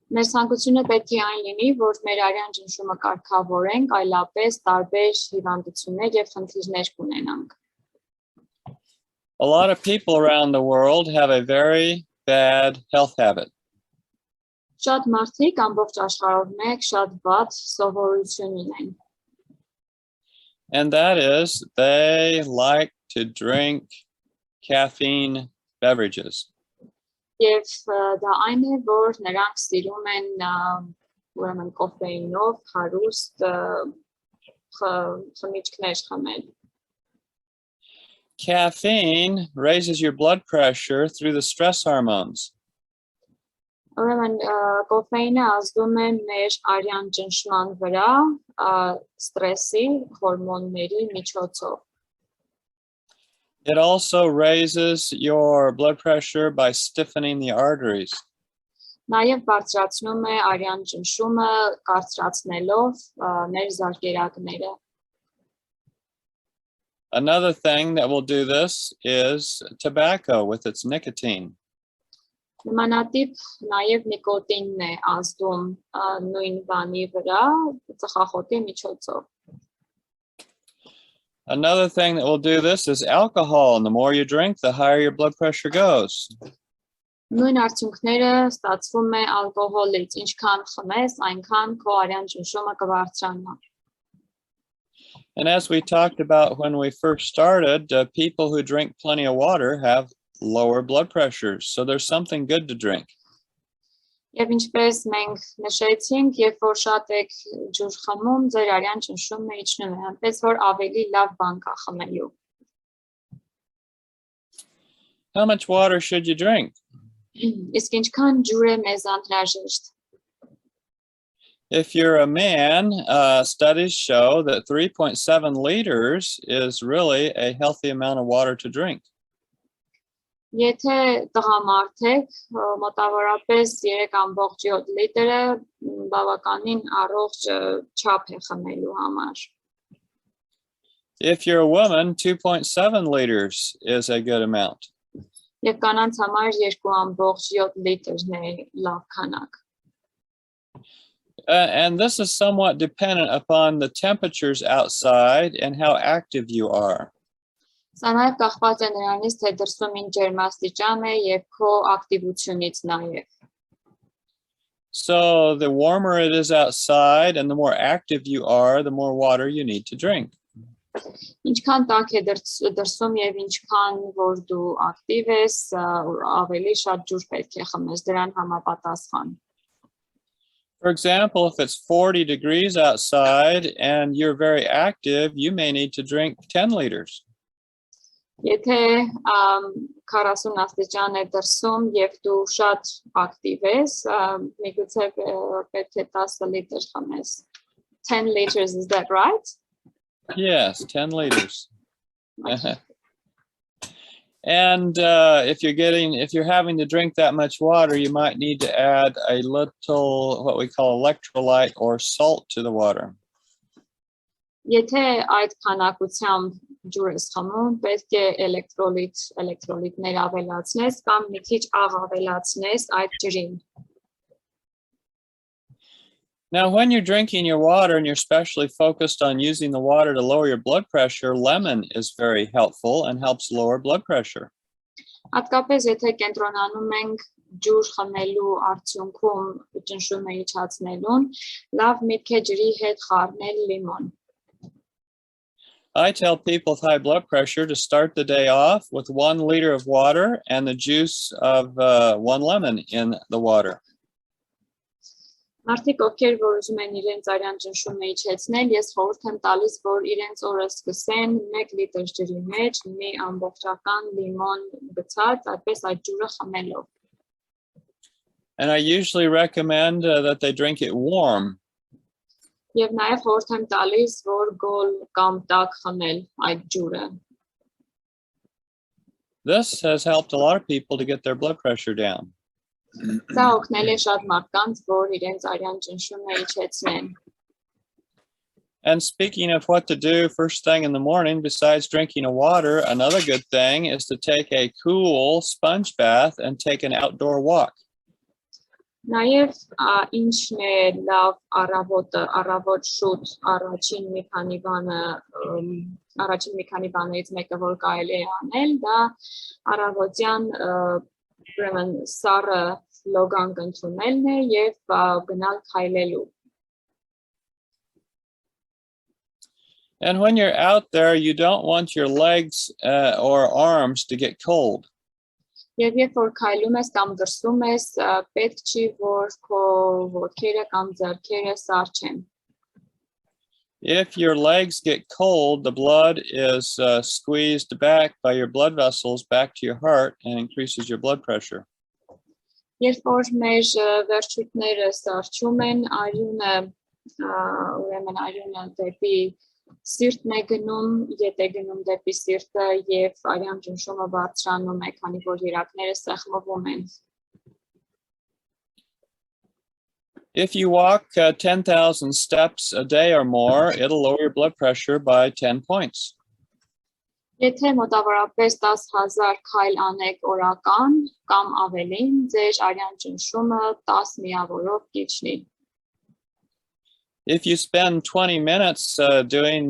Մեր ցանկությունը պետք է այն լինի, որ մեր արյան ճնշումը կարգավորենք, այլապես տարբեր հիվանդություններ եւ խնդիրներ կունենանք. A lot of people around the world have a very bad health habit. Շատ մարդիկ ամբողջ աշխարհով մեկ շատ վատ սովորություն ունեն. And that is, they like to drink caffeine beverages. Եվ դա այն է, որ նրանք սիրում են ուրեմն կոֆեինով հարուստ խմիչքներ խմել. Caffeine raises your blood pressure through the stress hormones. Ուրեմն կոֆեինը ազդում է մեր արյան ճնշման վրա ստրեսի հորմոնների միջոցով. It also raises your blood pressure by stiffening the arteries. Նաև բարձրացնում է արյան ճնշումը կարծրացնելով մեր զարկերակները. Another thing that will do this is tobacco with its nicotine. Նմանատիպ նաև նիկոտինն է ազդում նույն բանի վրա ծխախոտի միջոցով. Another thing that will do this is alcohol. And the more you drink, the higher your blood pressure goes. Նույն արդյունքները ստացվում է ալկոհոլից, ինչքան խմես, այնքան քո արյան ճնշումը կբարձրանա։ And as we talked about when we first started, people who drink plenty of water have lower blood pressures. So there's something good to drink. Եվ ինչպես մենք նշեցինք, երբ որ շատ եք ջուր խմում, ձեր արյան ճնշումը իջնում է, այնպես որ ավելի լավ բան կա խմելու։ How much water should you drink? Իսկ ինչքան ջուր է մեզ անհրաժեշտ։ If you're a man, studies show that 3.7 liters is really a healthy amount of water to drink. Եթե տղամարդ եք, մոտավորապես 3.7 լիտրը բավականին առողջ չափ է խմելու համար։ If you're a woman, 2.7 liters is a good amount. Եվ կանանց համար 2.7 լիտրն է լավ քանակ։ And this is somewhat dependent upon the temperatures outside and how active you are. Սա նաև կախված է նրանից, թե դրսում ինչ ջերմաստիճան է եւ քո ակտիվությունից նաև։ So the warmer it is outside and the more active you are, the more water you need to drink. Ինչքան տաք է դրսում եւ ինչքան որ դու ակտիվ ես, ավելի շատ ջուր պետք է խմես դրան համապատասխան։ For example, if it's 40 degrees outside and you're very active, you may need to drink 10 liters. Եթե 40 աստիճան է դրսում եւ դու շատ ակտիվ ես, միգուցե պետք է 10 լիտր խմես։ 10 liters, is that right? Yes, 10 liters. And if you're having to drink that much water, you might need to add a little, what we call electrolyte or salt to the water. Եթե այդ քանակությամբ ջուր ես խմում, պետք է էլեկտրոլիտներ ավելացնես կամ մի քիչ աղ ավելացնես այդ ջրին։ Now, when you're drinking your water and you're especially focused on using the water to lower your blood pressure, lemon is very helpful and helps lower blood pressure. Հատկապես եթե կենտրոնանում ենք ջուր խմելու արդյունքում ճնշումը իջացնելուն, լավ միտք է ջրի հետ խառնել լիմոն։ I tell people with high blood pressure to start the day off with 1 liter of water and the juice of 1 lemon in the water. Մարդիկ ովքեր որ ուզում են իրենց արյան ճնշումը իջեցնել, ես խորհուրդ եմ տալիս, որ իրենց օրը սկսեն 1 լիտր ջրի մեջ մի ամբողջական լիմոն գցած, այդպես այդ ջուրը խմելով։ And I usually recommend that they drink it warm. Եվ նաև խորհուրդ եմ տալիս, որ գոլ կամ տաք խմել այդ ջուրը։ This has helped a lot of people to get their blood pressure down. Սա օգնել է շատ մարդկանց, որ իրենց արյան ճնշումը իջեցնեն։ And speaking of what to do first thing in the morning, besides drinking a water, another good thing is to take a cool sponge bath and take an outdoor walk. Նաև ինչն է լավ առավոտ շուտ առաջին մի քանի բաներից մեկը որ կարելի է անել, դա առավոտյան ուրեմն սառը լոգանք ընդունելն է եւ գնալ քայլելու։ And when you're out there, you don't want your legs or arms to get cold. Եվ երբ որ քայլում ես կամ դրսում ես, պետք չի որ քո ոտքերը կամ ձեռքերը սառչեն։ If your legs get cold, the blood is squeezed back by your blood vessels back to your heart and increases your blood pressure. Երբ որ մեր վերջույթները սառչում են, արյունը դեպի սիրտն է գնում, ետ է գնում դեպի սիրտը եւ արյան ճնշումը բարձրանում է, քանի որ երակները սեղմվում են։ If you walk 10,000 steps a day or more, it'll lower your blood pressure by 10 points. Եթե մոտավորապես 10,000 քայլ անեք օրական կամ ավելին, ձեր արյան ճնշումը 10 միավորով կիջնի։ If you spend 20 minutes doing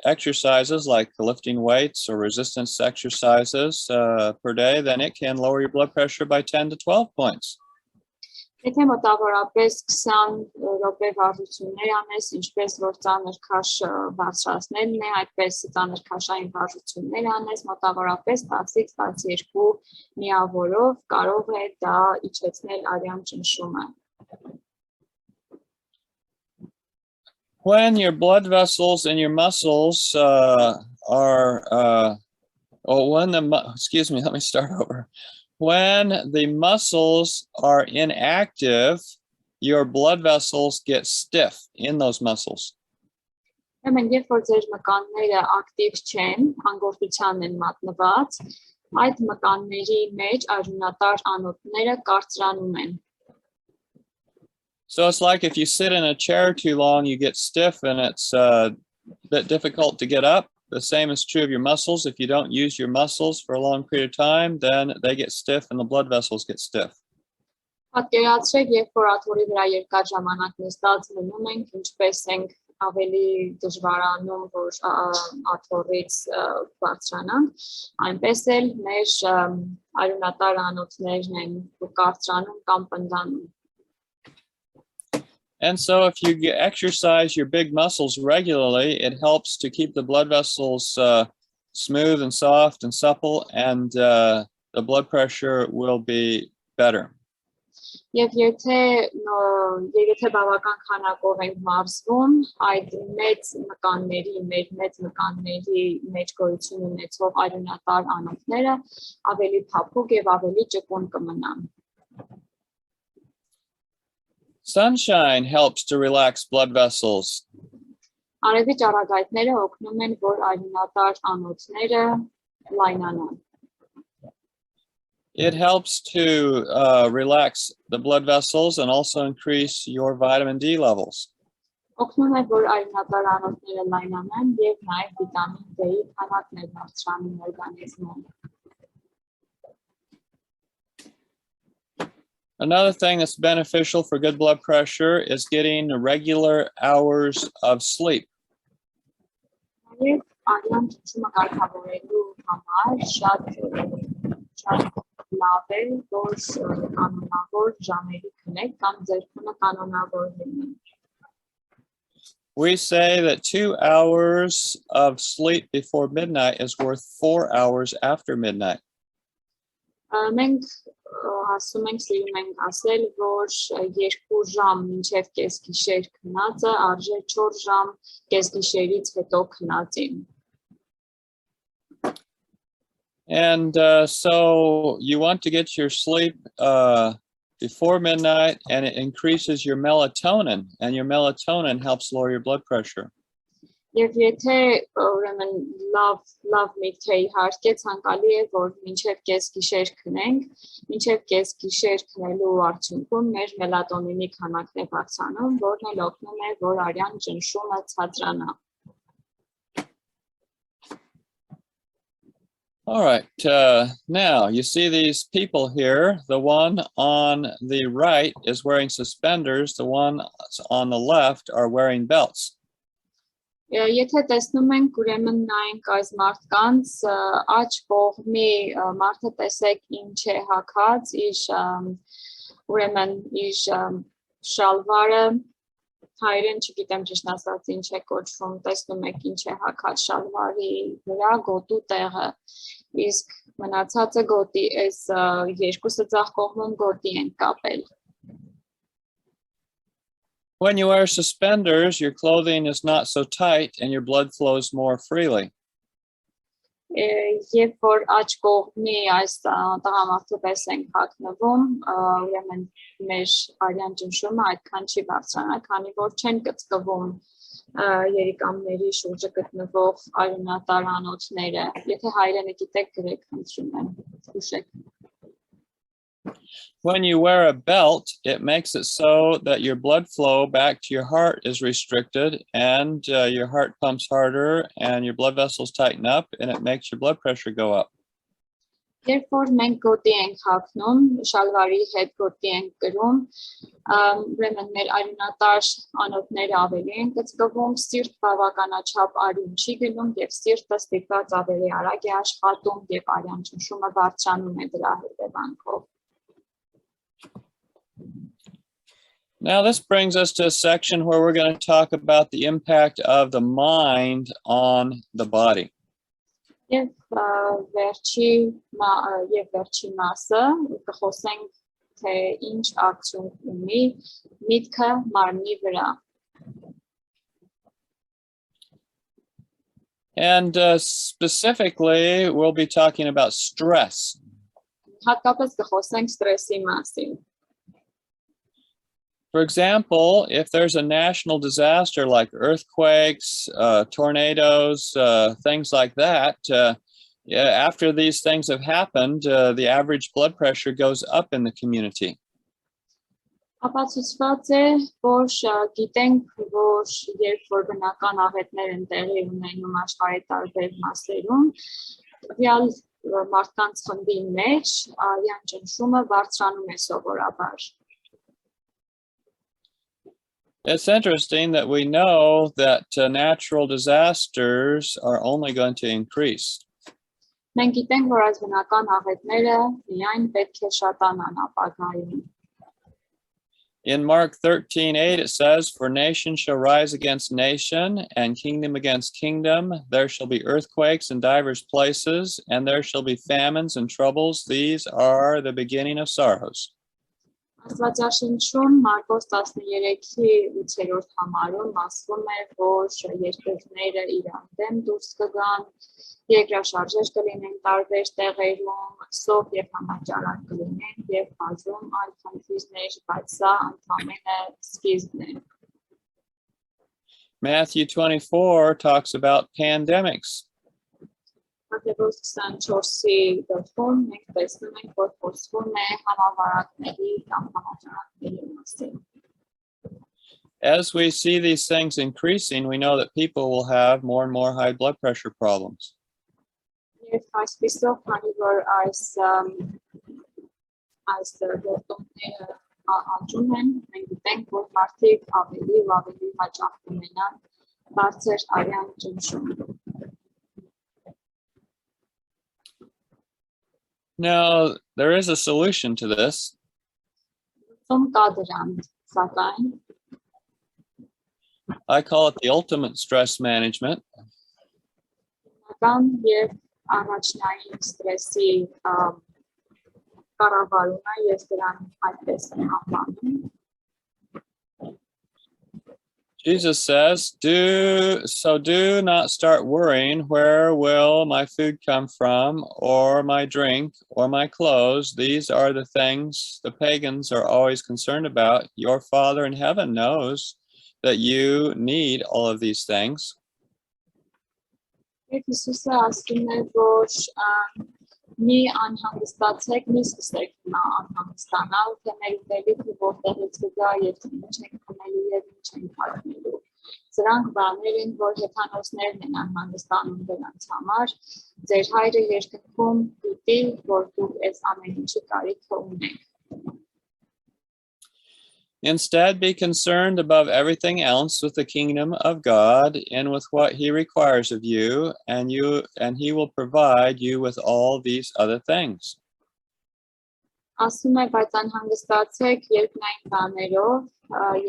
exercises like lifting weights or resistance exercises per day, then it can lower your blood pressure by 10 to 12 points. Եթե մոտավորապես 20 րոպե վարժություններ անես, ինչպես որ ծանր քաշ բարձրացնելն է, այդպես ծանր քաշային վարժություններ անես, մոտավորապես 10-ից 12 միավորով կարող է դա իջեցնել արյան ճնշումը։ When your blood vessels and your muscles excuse me, let me start over. When the muscles are inactive, your blood vessels get stiff in those muscles. Ուրեմն երբ որ ձեր մկանները ակտիվ չեն, անգործության են մատնված, այդ մկանների մեջ արյունատար անոթները կարծրանում են։ So it's like if you sit in a chair too long, you get stiff and it's a bit difficult to get up. The same is true of your muscles. If you don't use your muscles for a long period of time, then they get stiff and the blood vessels get stiff. Պատկերացրեք, երբ որ աթոռի վրա երկար ժամանակ նստած մնում ենք, ինչպես ենք ավելի դժվարանում, որ աթոռից բարձրանանք, այնպես էլ մեր արյունատար անոթներն են կարծրանում կամ պնդանում։ And so if you exercise your big muscles regularly, it helps to keep the blood vessels smooth and soft and supple, and the blood pressure will be better. Եվ եթե բավական քանակով ենք մարզվում, այդ մեծ մկանների մեջ գոյություն ունեցող արյունատար անոթները ավելի փափուկ եւ ավելի ճկուն կմնան։ Sunshine helps to relax blood vessels. Արևի ճառագայթները օգնում են, որ արյունատար անոթները լայնանան։ It helps to relax the blood vessels and also increase your vitamin D levels. Օգնում է, որ արյունատար անոթները լայնանան եւ նաեւ վիտամին D-ի քանակն է բարձրանում օրգանիզմում։ Another thing that's beneficial for good blood pressure is getting regular hours of sleep. Արյան ճնշումը կարգավորելու համար շատ լավ է, որ կանոնավոր ժամերի քնեք կամ ձեր քունը կանոնավոր լինի։ We say that 2 hours of sleep before midnight is worth 4 hours after midnight. Մենք ասում ենք, սիրում ենք ասել, որ 2 ժամ մինչև կեսգիշեր քնածը արժե 4 ժամ կեսգիշերից հետո քնածին։ And so you want to get your sleep before midnight, and it increases your melatonin, and your melatonin helps lower your blood pressure. Եվ եթե ուրեմն լավ միտք է իհարկե ցանկալի է, որ մինչև կեսգիշեր քնենք, մինչև կեսգիշեր քնելու արդյունքում մեր մելատոնինի քանակն է բարձրանում, որն էլ օգնում է, որ արյան ճնշումը ցածրանա։ All right, now you see these people here. The one on the right is wearing suspenders. The ones on the left are wearing belts. Եթե տեսնում ենք, ուրեմն նայենք այս մարդկանց աջ կողմի մարդը տեսեք ինչ է հագած, ուրեմն իր շալվարը, հայերեն չգիտեմ ճիշտ ասած ինչ է կոչվում, տեսնում եք ինչ է հագած շալվարի վրա գոտու տեղը, իսկ մնացածը գոտի, այս երկուսը ձախ կողմում գոտի են կապել։ When you wear suspenders, your clothing is not so tight and your blood flows more freely. Երբ որ աջ կողմի այս տղամարդու պես ենք հագնվում, ուրեմն մեր արյան ճնշումը այդքան չի բարձրանա, քանի որ չեն կծկվում երիկամների շուրջը գտնվող արյունատար անոթները։ Եթե հայերենը գիտեք, գրեք, խնդրում եմ, հուշեք։ When you wear a belt, it makes it so that your blood flow back to your heart is restricted, and your heart pumps harder and your blood vessels tighten up, and it makes your blood pressure go up. Երբ որ մենք գոտի ենք հագնում, շալվարի հետ գոտի ենք կրում, ուրեմն մեր արյունատար անոթները ավելի են կծկվում, սիրտ բավականաչափ արյուն չի գնում եւ սիրտը ստիպված ավելի արագ է աշխատում եւ արյան ճնշումը բարձրանում է դրա հետևանքով։ Now this brings us to a section where we're going to talk about the impact of the mind on the body. Եվ վերջի մասը կխոսենք թե ինչ ակցիոն ունի միտքը մարմնի վրա։ And specifically, we'll be talking about stress. Հատկապես կխոսենք ստրեսի մասին։ For example, if there's a national disaster like earthquakes, tornadoes, things like that, after these things have happened, the average blood pressure goes up in the community. Ապացուցված է, որ գիտենք, որ երբ որ բնական աղետներ են տեղի ունենում աշխարհի տարբեր մասերում, տվյալ մարդկանց խմբի մեջ արյան ճնշումը բարձրանում է սովորաբար։ It's interesting that we know that natural disasters are only going to increase. Մենք գիտենք, որ այս բնական աղետները միայն պետք է շատանան ապագայում։ In Mark 13:8 it says, "For nation shall rise against nation, and kingdom against kingdom. There shall be earthquakes in divers places, and there shall be famines and troubles. These are the beginning of sorrows." Աստվածաշնչում Մարկոս 13-ի 8-րդ համարում ասվում է, որ երկրները իրար դեմ դուրս կգան, երկրաշարժեր կլինեն տարբեր տեղերում, սով եւ համաճարակ կլինեն եւ բազում այլ խնդիրներ, բայց սա ընդամենը սկիզբն է։ Matthew 24 talks about pandemics. Մատթեոս 24-ի դեպքում մենք տեսնում ենք, որ խոսվում է համավարակների կամ համաճարակների մասին։ As we see these things increasing, we know that people will have more and more high blood pressure problems. Եվ այսպիսով, քանի որ այս գործոնները աճում են, մենք գիտենք, որ մարդիկ ավելի ու ավելի հաճախ կունենան բարձր արյան ճնշում։ Now, there is a solution to this. I call it the ultimate stress management. Jesus says, do not start worrying, where will my food come from, or my drink, or my clothes? These are the things the pagans are always concerned about. Your Father in heaven knows that you need all of these things. Մի անհանգստացեք, մի սկսեք անհանգստանալ, թե մեր ուտելիքը որտեղից կգա եւ ինչ ենք խմելու եւ ինչ ենք հագնելու։ Սրանք բաներ են, որ հեթանոսներն են անհանգստանում դրանց համար։ Ձեր հայրը երկնքում գիտի, որ դուք այս ամեն ինչի կարիքը ունեք։ Instead, be concerned above everything else with the kingdom of God and with what he requires of you, and he will provide you with all these other things. Ասում է, բայց անհանգստացեք երկնային բաներով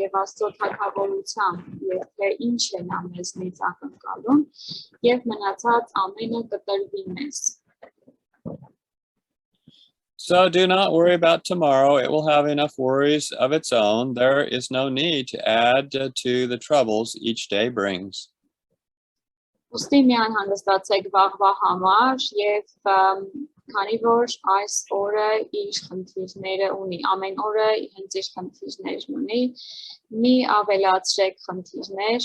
եւ Աստծո թագավորությամբ, եւ թե ինչ է նա մեզնից ակնկալում, եւ մնացած ամենը կտրվի մեզ։ So do not worry about tomorrow. It will have enough worries of its own. There is no need to add to the troubles each day brings. Ուստի մի անհանգստացեք վաղվա համար եւ քանի որ այս օրը իր խնդիրները ունի, ամեն օրը հենց իր խնդիրներն ունի, մի ավելացրեք խնդիրներ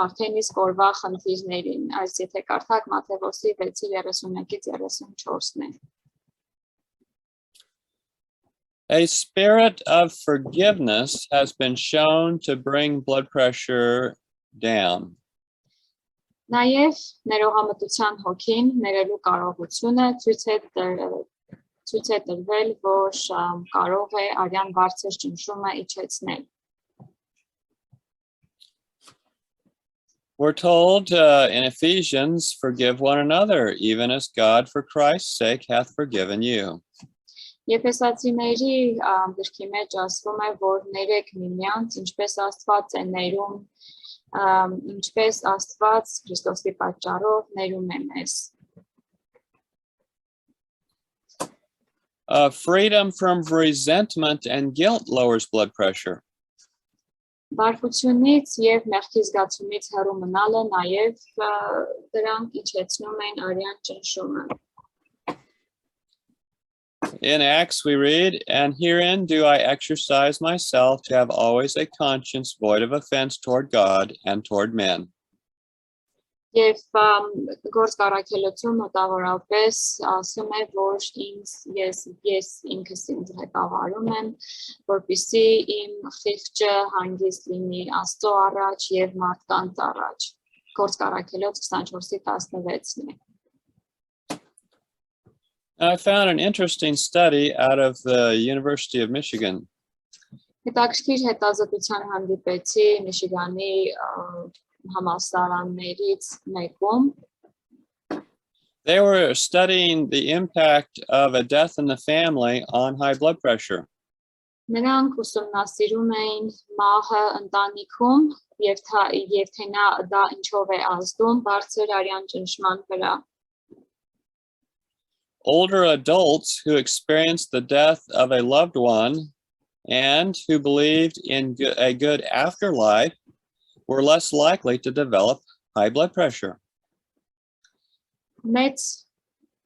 արդեն իսկ օրվա խնդիրներին։ Այս եթե կարդաք Մատթեոսի 6:31-34-ն է։ A spirit of forgiveness has been shown to bring blood pressure down. Նաև ներողամտության հոգին ներելու կարողությունը ցույց է տրվել, որ կարող է արյան բարձր ճնշումը իջեցնել։ We're told in Ephesians, forgive one another, even as God for Christ's sake hath forgiven you. Եփեսացիների գրքի մեջ ասվում է, որ ներեք միմյանց, ինչպես Աստված է ներում, ինչպես Աստված Քրիստոսի պատճառով ներում է մեզ։ Freedom from resentment and guilt lowers blood pressure. Բարքությունից եւ մեղքի զգացումից հեռու մնալը նաեւ դրանք իջեցնում են արյան ճնշումը։ In Acts we read, and herein do I exercise myself to have always a conscience void of offense toward God and toward men. Եվ գործ կառաքելություն մոտավորապես ասում է, որ ես ինքս ինձ ղեկավարում եմ, որպեսզի իմ խիղճը հանգիստ լինի Աստծո առաջ եւ մարդկանց առաջ։ Գործ կառաքելոց 24:16-ն է։ I found an interesting study out of the University of Michigan. Հետաքրքիր հետազոտության հանդիպեցի Միշիգանի համալսարաններից մեկում։ They were studying the impact of a death in the family on high blood pressure. Նրանք ուսումնասիրում էին մահը ընտանիքում եւ թե դա ինչով է ազդում բարձր արյան ճնշման վրա։ Older adults who experienced the death of a loved one and who believed in a good afterlife were less likely to develop high blood pressure.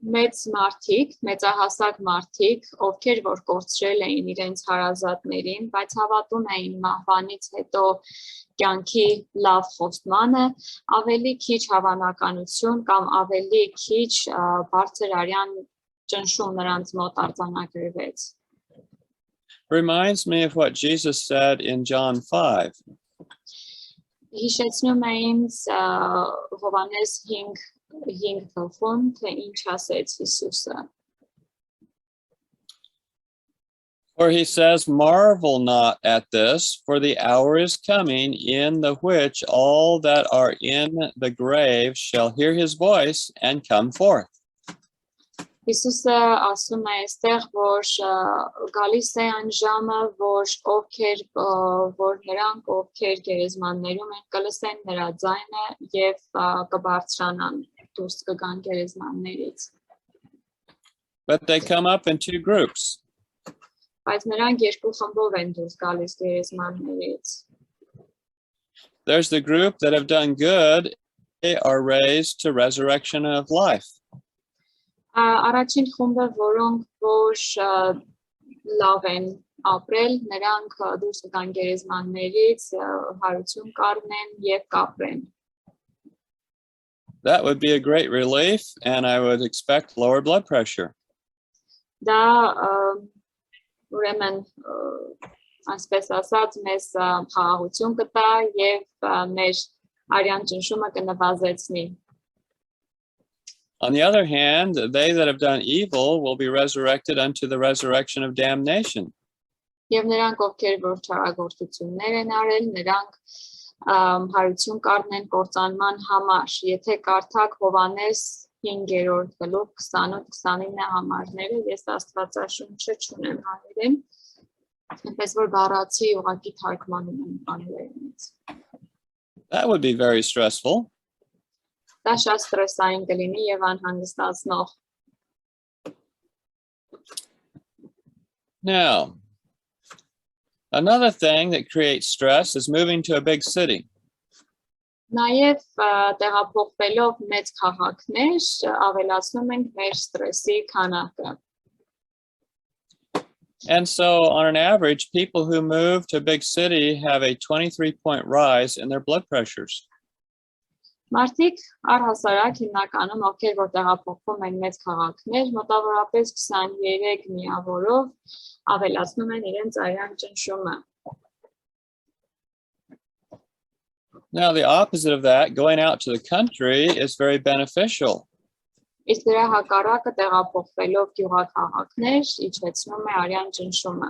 Մեծահասակ մարդիկ, ովքեր որ կորցրել էին իրենց հարազատներին, բայց հավատում էին մահվանից հետո կյանքի լավ խոստմանը, ավելի քիչ հավանականություն կամ ավելի քիչ բարձր արյան ճնշում նրանց մոտ արձանագրվեց։ Reminds me of what Jesus said in John 5. Հիշեցնում է ինձ Հովհաննես 5:5 թե ինչ ասեց Հիսուսը։ For he says, marvel not at this, for the hour is coming in the which all that are in the grave shall hear his voice and come forth. Հիսուսը ասում է այստեղ, որ գալիս է այն ժամը, որ նրանք, ովքեր գերեզմաններում են, կլսեն նրա ձայնը եւ կբարձրանան դուրս կգան գերեզմաններից։ But they come up in two groups. Բայց նրանք երկու խմբով են դուրս գալիս գերեզմաններից։ There's the group that have done good, they are raised to resurrection of life. Առաջին խումբը, որոնք որ լավ են ապրել, նրանք դուրս կգան գերեզմաններից, հարություն կառնեն եւ կապրեն։ That would be a great relief, and I would expect lower blood pressure. Դա ուրեմն այսպես ասած մեզ խաղաղություն կտա եւ մեր արյան ճնշումը կնվազեցնի։ On the other hand, they that have done evil will be resurrected unto the resurrection of damnation. Եվ նրանք, ովքեր որ չարագործություններ են արել, նրանք հարություն կառնեն կործանման համար։ Եթե կարդաք Հովհաննես 5-րդ գլուխ 28-29 համարները, ես Աստվածաշունչը չունեմ հայերեն, այնպես որ բառացի ուղղակի թարգմանում եմ անգլերենից։ That would be very stressful. Դա շատ ստրեսային կլինի եւ անհանգստացնող։ Now, another thing that creates stress is moving to a big city. Նաեւ տեղափոխվելով մեծ քաղաքներ ավելացնում ենք մեր ստրեսի քանակը։ And so, on an average, people who move to a big city have a 23-point rise in their blood pressures. Մարդիկ առհասարակ հիմնականում ովքեր որ տեղափոխվում են մեծ քաղաքներ, մոտավորապես 23 միավորով ավելացնում են իրենց արյան ճնշումը։ Now, the opposite of that, going out to the country, is very beneficial. Իսկ դրա հակառակը տեղափոխվելով գյուղաքաղաքներ իջեցնում է արյան ճնշումը։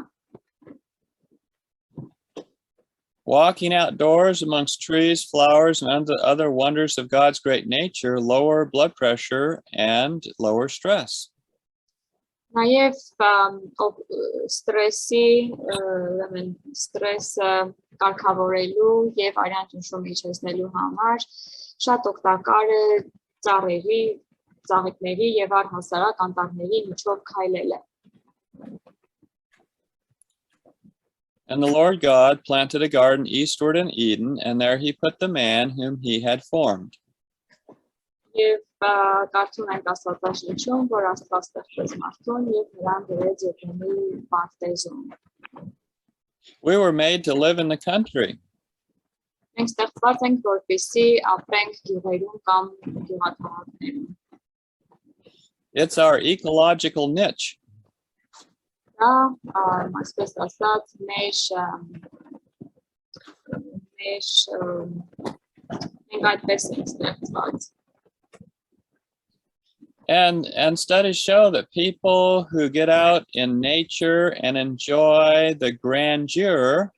Walking outdoors amongst trees, flowers, and other wonders of God's great nature lower blood pressure and lower stress. Նաև ստրեսը կարգավորելու եւ արյան ճնշումը իջեցնելու համար շատ օգտակար է ծաղիկների եւ առհասարակ անտառների միջով քայլելը։ And the Lord God planted a garden eastward in Eden, and there he put the man whom he had formed. Եվ կարդում ենք Աստվածաշնչում, որ Աստված ստեղծեց մարդուն եւ նրան դրեց Եդենի պարտեզում։ We were made to live in the country. Մենք ստեղծված ենք, որպեսզի ապրենք գյուղերում կամ գյուղաքաղաքներում։ It's our ecological niche. Դա, այսպես ասած, մենք այդպես ենք ստեղծված։ And studies show that people who get out in nature and enjoy the grandeur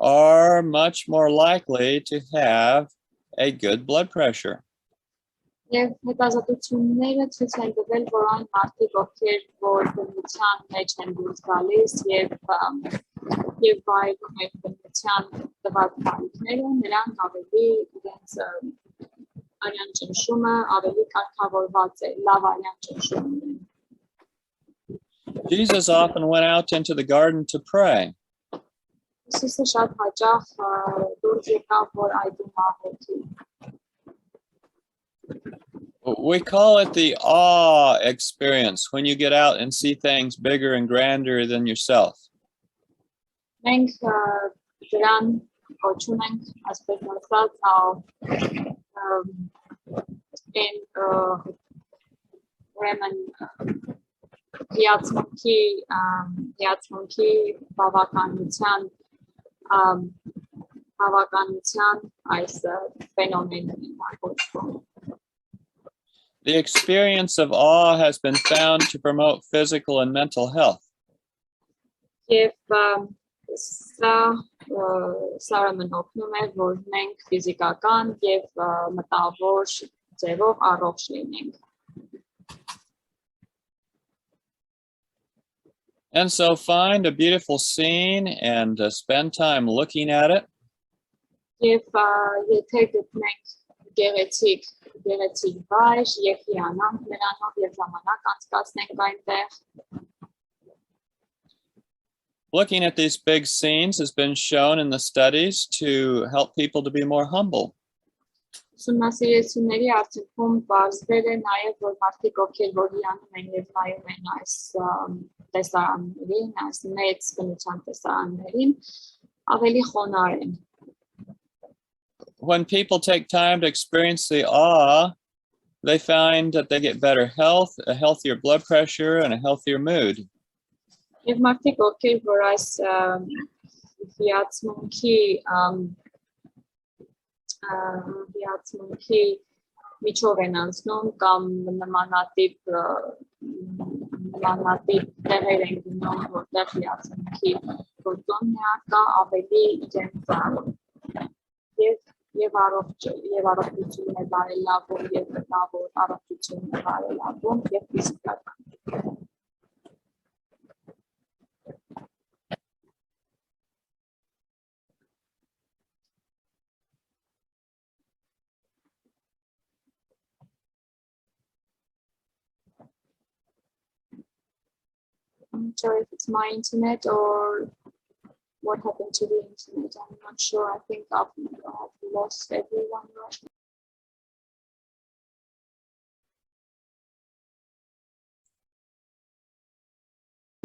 are much more likely to have a good blood pressure. Եվ հետազոտությունները ցույց են տվել, որ այն մարդիկ, ովքեր որ բնության մեջ են դուրս գալիս եւ վայելում են բնության տված բարիքները, նրանք ավելի իրենց արյան ճնշումը ավելի կարգավորված է, լավ արյան ճնշում ունեն։ Jesus often went out into the garden to pray. Հիսուսը շատ հաճախ դուրս եկավ, որ այդում աղոթի։ We call it the awe experience when you get out and see things bigger and grander than yourself. Մենք դրան կոչում ենք այսպես ասած ուրեմն հիացմունքի բավականության այս ֆենոմենն է։ The experience of awe has been found to promote physical and mental health. Եվ սա մնոքնում է, որ մենք ֆիզիկական եւ մտավոր ձևով առողջ լինենք։ And so find a beautiful scene and spend time looking at it. Եվ եթե գտնենք գեղեցիկ վայր եւ հիանանք նրանով եւ ժամանակ անցկացնենք այնտեղ։ Looking at these big scenes has been shown in the studies to help people to be more humble. Ուսումնասիրությունների արդյունքում բարձր է նաեւ որ մարդիկ ովքեր որ հիանում են եւ նայում են այս տեսարաններին, այս մեծ բնության տեսարաններին, ավելի խոնարհ են։ When people take time to experience the awe, they find that they get better health, a healthier blood pressure, and a healthier mood. Եվ մարդիկ ովքեր որ այս հիացմունքի միջով են անցնում կամ նմանատիպ տեղեր են գնում, որտեղ հիացմունքի գործոնն է արկա, ավելի իրենց եւ առողջություն է բարելավում եւ մտավոր առողջություն է բարելավում եւ ֆիզիկական։ I'm not sure if it's my internet or what happened to the internet. I'm not sure. I think I've lost everyone right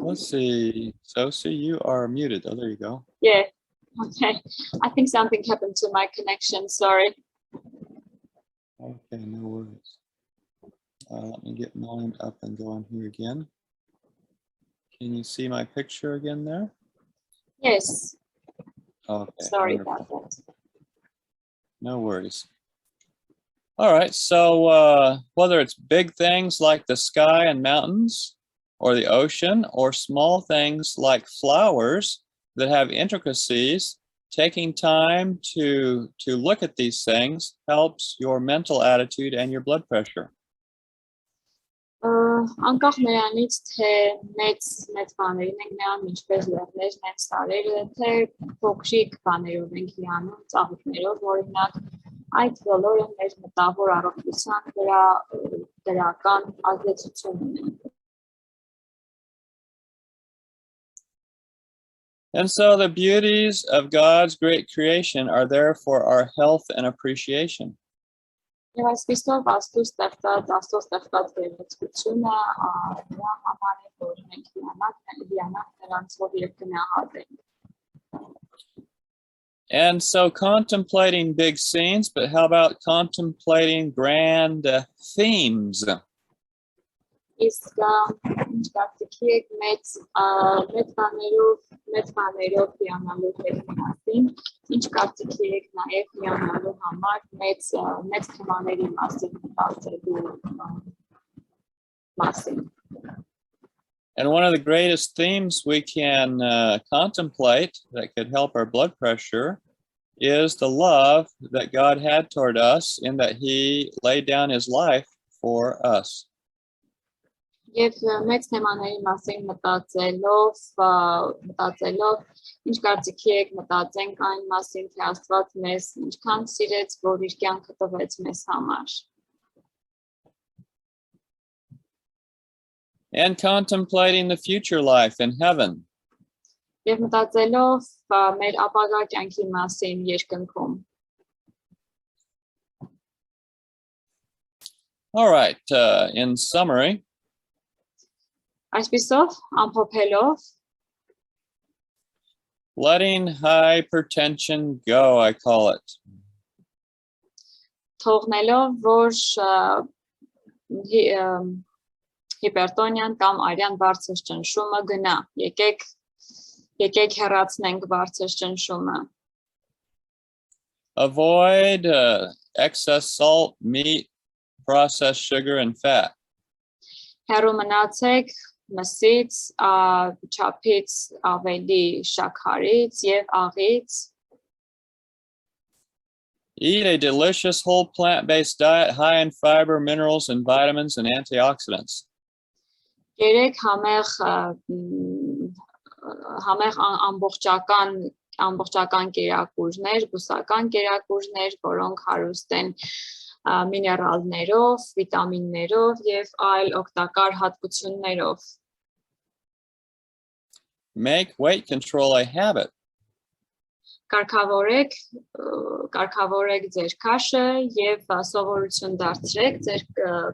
now. Let's see. Sophie, you are muted. Oh, there you go. Yeah. Okay. I think something happened to my connection. Sorry. Okay, no worries. Let me get mine up and going here again. Can you see my picture again there? Yes. Okay. Sorry wonderful. about that. No worries. All right, so whether it's big things like the sky and mountains or the ocean, or small things like flowers that have intricacies, taking time to look at these things helps your mental attitude and your blood pressure. Անկախ նրանից, թե մեծ բաներին ենք նրան ինչպես լեռներ, մեծ տարերը, թե փոքրիկ բաներով ենք հիանում, ծաղիկներով, օրինակ, այդ բոլորը մեր մտավոր առողջության վրա դրական ազդեցություն ունեն։ And so the beauties of God's great creation are there for our health and appreciation. Եվ այսպիսով Աստծո ստեղծած գերբեցությունը նրա համար է, որ մենք հիանանք նրանցով և գնահատենք։ And so contemplating big scenes, but how about contemplating grand themes? Իսկ կարծիքի եք մեծ բաներով հիանալու մասին, ինչ կարծիքի եք նաև հիանալու համար մեծ թեմաների մասին։ And one of the greatest themes we can contemplate that could help our blood pressure is the love that God had toward us in that he laid down his life for us. Եվ մեծ թեմաների մասին մտածելով, ինչ կարծիքի եք մտածենք այն մասին, թե Աստված մեզ ինչքան սիրեց, որ իր կյանքը տվեց մեզ համար։ And contemplating the future life in heaven. Եվ մտածելով մեր ապագա կյանքի մասին երկնքում։ All right, in summary, Այսպիսով, ամփոփելով, letting hypertension go, I call it. թողնելով, որ հիպերտոնիան կամ արյան բարձր ճնշումը գնա, եկեք հեռացնենք բարձր ճնշումը։ Avoid excess salt, meat, processed sugar, and fat. Հեռու մնացեք մսից, չափից ավելի շաքարից և աղից։ Eat a delicious whole plant-based diet high in fiber, minerals, and vitamins and antioxidants. Երեք համեղ ամբողջական կերակուրներ, բուսական կերակուրներ, որոնք հարուստ են միներալներով, վիտամիններով և այլ օգտակար հատկություններով։ Make weight control a habit. Կարգավորեք ձեր քաշը և սովորություն դարձրեք ձեր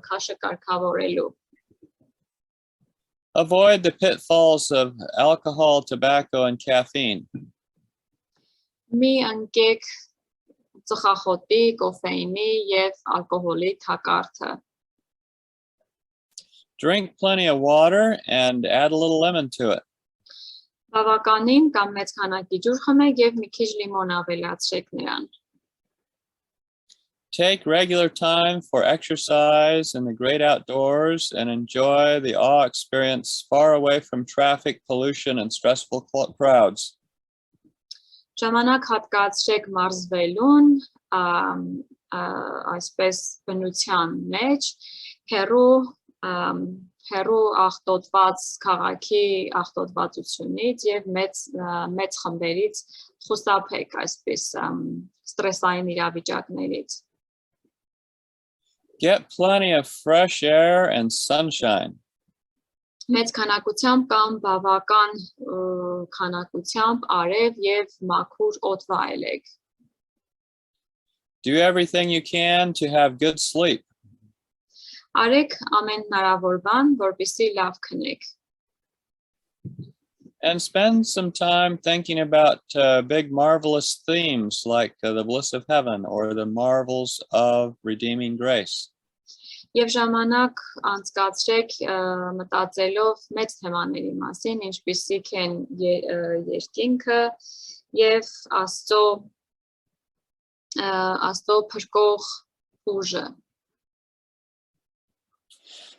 քաշը կարգավորելու։ Avoid the pitfalls of alcohol, tobacco, and caffeine. Մի ընկեք ծխախոտի, կոֆեինի և ալկոհոլի թակարդը։ Drink plenty of water and add a little lemon to it. Բավականին կամ մեծ քանակի ջուր խմեք և մի քիչ լիմոն ավելացրեք նրան։ Take regular time for exercise in the great outdoors and enjoy the awe experience far away from traffic, pollution, and stressful crowds. Ժամանակ հատկացրեք մարզվելուն, այսպես բնության մեջ, հեռու աղտոտված քաղաքի աղտոտվածությունից և մեծ խմբերից խուսափեք այսպես ստրեսային իրավիճակներից։ Get plenty of fresh air and sunshine. Մեծ քանակությամբ կամ բավական քանակությամբ արև և մաքուր օդ վայելեք։ Do everything you can to have good sleep. Արեք ամեն հնարավոր բան, որպեսզի լավ քնեք։ And spend some time thinking about big marvelous themes like the bliss of heaven or the marvels of redeeming grace. Եվ ժամանակ անցկացրեք մտածելով մեծ թեմաների մասին, ինչպիսիք են երկինքը և Աստծո աստծո փրկող ուժը։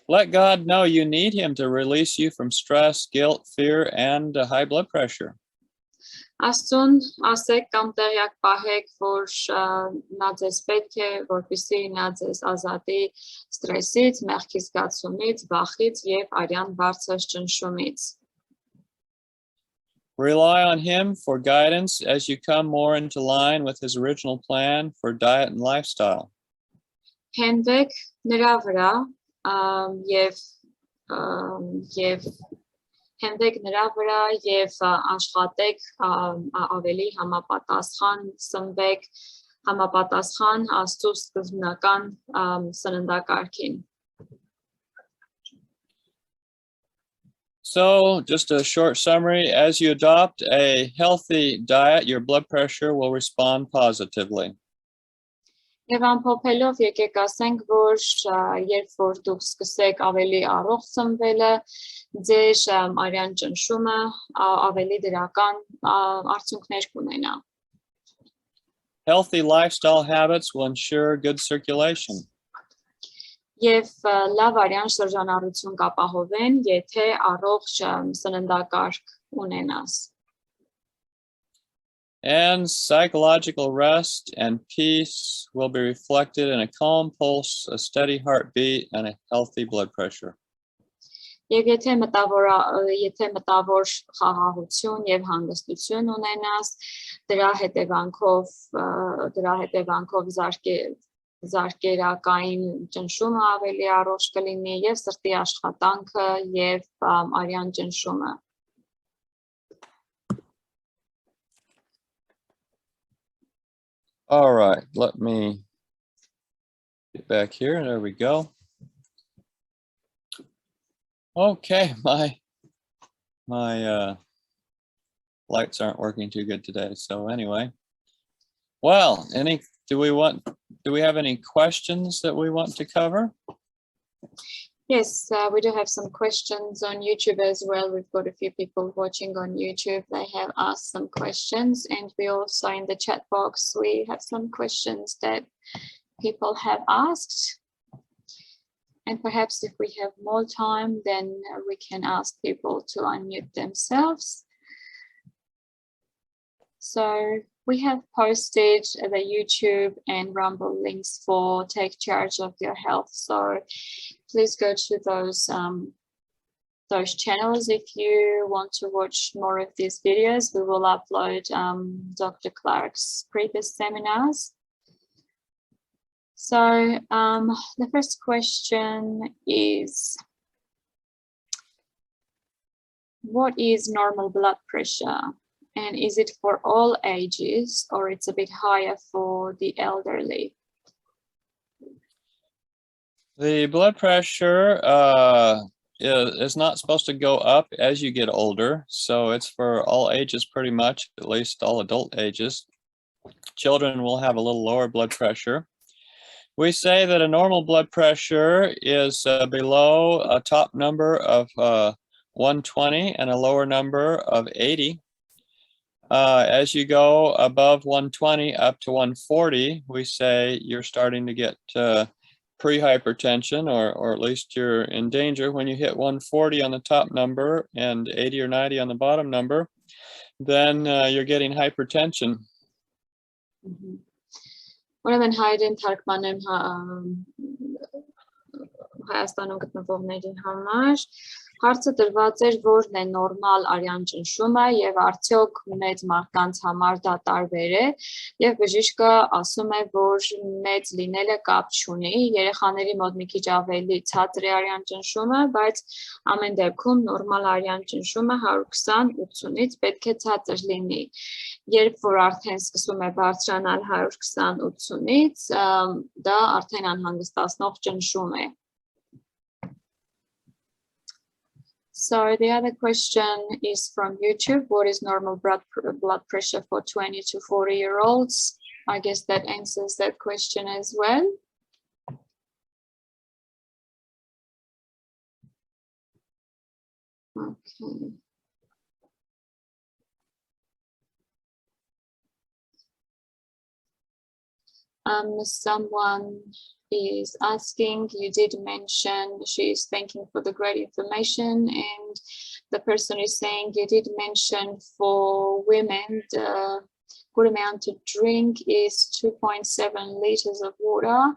Let God know you need him to release you from stress, guilt, fear, and high blood pressure. Աստծուն ասեք կամ տեղյակ պահեք, որ նա ձեզ պետք է, որպեսզի նա ձեզ ազատի ստրեսից, մեղքի զգացումից, վախից եւ արյան բարձր ճնշումից։ Rely on him for guidance as you come more into line with his original plan for diet and lifestyle. Հենվեք նրա վրա եւ հենվեք նրա վրա եւ աշխատեք ավելի համապատասխան, սնվեք համապատասխան Աստծո սկզբնական սննդակարգին։ So, just a short summary, as you adopt a healthy diet, your blood pressure will respond positively. Եվ ամփոփելով եկեք ասենք, որ երբ որ դուք սկսեք ավելի առողջ սնվելը, ձեր արյան ճնշումը ավելի դրական արդյունքներ կունենա։ Healthy lifestyle habits will ensure good circulation. Եվ լավ արյան շրջանառություն կապահովեն, եթե առողջ սննդակարգ ունենաս։ And psychological rest and peace will be reflected in a calm pulse, a steady heartbeat, and a healthy blood pressure. Եվ եթե մտավոր խաղաղություն եւ հանգստություն ունենաս, դրա հետևանքով զարկերակային ճնշումը ավելի առողջ կլինի եւ սրտի աշխատանքը եւ արյան ճնշումը։ All right, let me get back here. There we go. Okay, my lights aren't working too good today. So anyway, well, do we have any questions that we want to cover? Yes, we do have some questions on YouTube as well. We've got a few people watching on YouTube. They have asked some questions, and we also in the chat box, we have some questions that people have asked. And perhaps if we have more time, then we can ask people to unmute themselves. So we have posted the YouTube and Rumble links for Take Charge of Your Health. So please go to those channels if you want to watch more of these videos. We will upload Dr. Clark's previous seminars. So the first question is, what is normal blood pressure? And is it for all ages, or it's a bit higher for the elderly? The blood pressure is not supposed to go up as you get older. So it's for all ages pretty much, at least all adult ages. Children will have a little lower blood pressure. We say that a normal blood pressure is below a top number of 120 and a lower number of 80. As you go above 120 up to 140, we say you're starting to get pre-hypertension, or at least you're in danger. When you hit 140 on the top number and 80 or 90 on the bottom number, then you're getting hypertension. Ուրեմն հայերեն թարգմանեմ Հայաստանում գտնվողներին համար, հարցը դրված էր, որն է նորմալ արյան ճնշումը եւ արդյոք մեծ մարդկանց համար դա տարբեր է, եւ բժիշկը ասում է, որ մեծ լինելը կապ չունի, երեխաների մոտ մի քիչ ավելի ցածր է արյան ճնշումը, բայց ամեն դեպքում նորմալ արյան ճնշումը 120-80-ից պետք է ցածր լինի։ Երբ որ արդեն սկսում է բարձրանալ 120-80-ից, դա արդեն անհանգստացնող ճնշում է։ So the other question is from YouTube. What is normal blood pressure for 20 to 40-year-olds? I guess that answers that question as well. Okay. Someone is asking, you did mention she's thanking for the great information, and the person is saying you did mention for women the good amount to drink is 2.7 liters of water,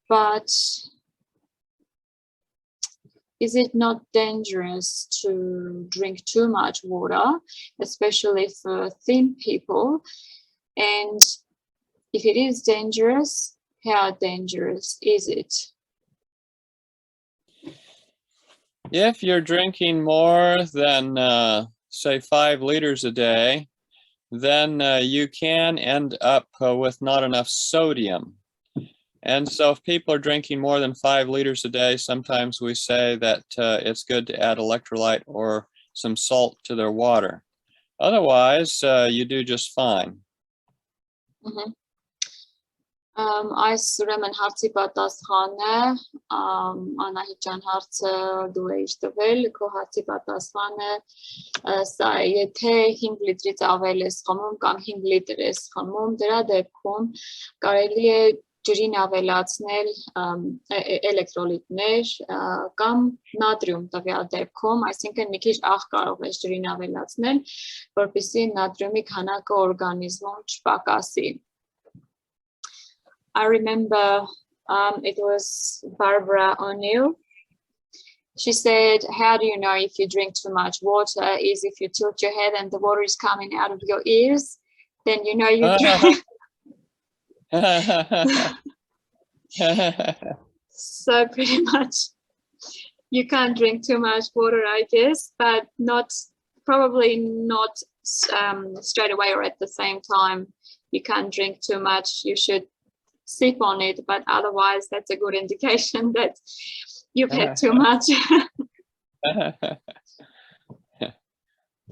but is it not dangerous to drink too much water, especially for thin people? And if it is dangerous, how dangerous is it? If you're drinking more than, say, 5 liters a day, then you can end up with not enough sodium. And so if people are drinking more than 5 liters a day, sometimes we say that it's good to add electrolyte or some salt to their water. Otherwise, you do just fine. Այս ուրեմն հարցի պատասխանը Անահիտ ջան հարցը դու ես տվել, քո հարցի պատասխանը սա է, եթե 5 լիտրից ավել ես խմում կամ 5 լիտր ես խմում, դրա դեպքում կարելի է ջրին ավելացնել էլեկտրոլիտներ կամ նատրիում տվյալ դեպքում, այսինքն մի քիչ աղ կարող ես ջրին ավելացնել, որպեսզի նատրիումի քանակը օրգանիզմում չպակասի. I remember it was Barbara O'Neill. She said, how do you know if you drink too much water is if you tilt your head and the water is coming out of your ears, then you know you drink. So pretty much you can't drink too much water, I guess, but probably not straight away or at the same time. You can't drink too much. You should sip on it, but otherwise that's a good indication that you've had too much.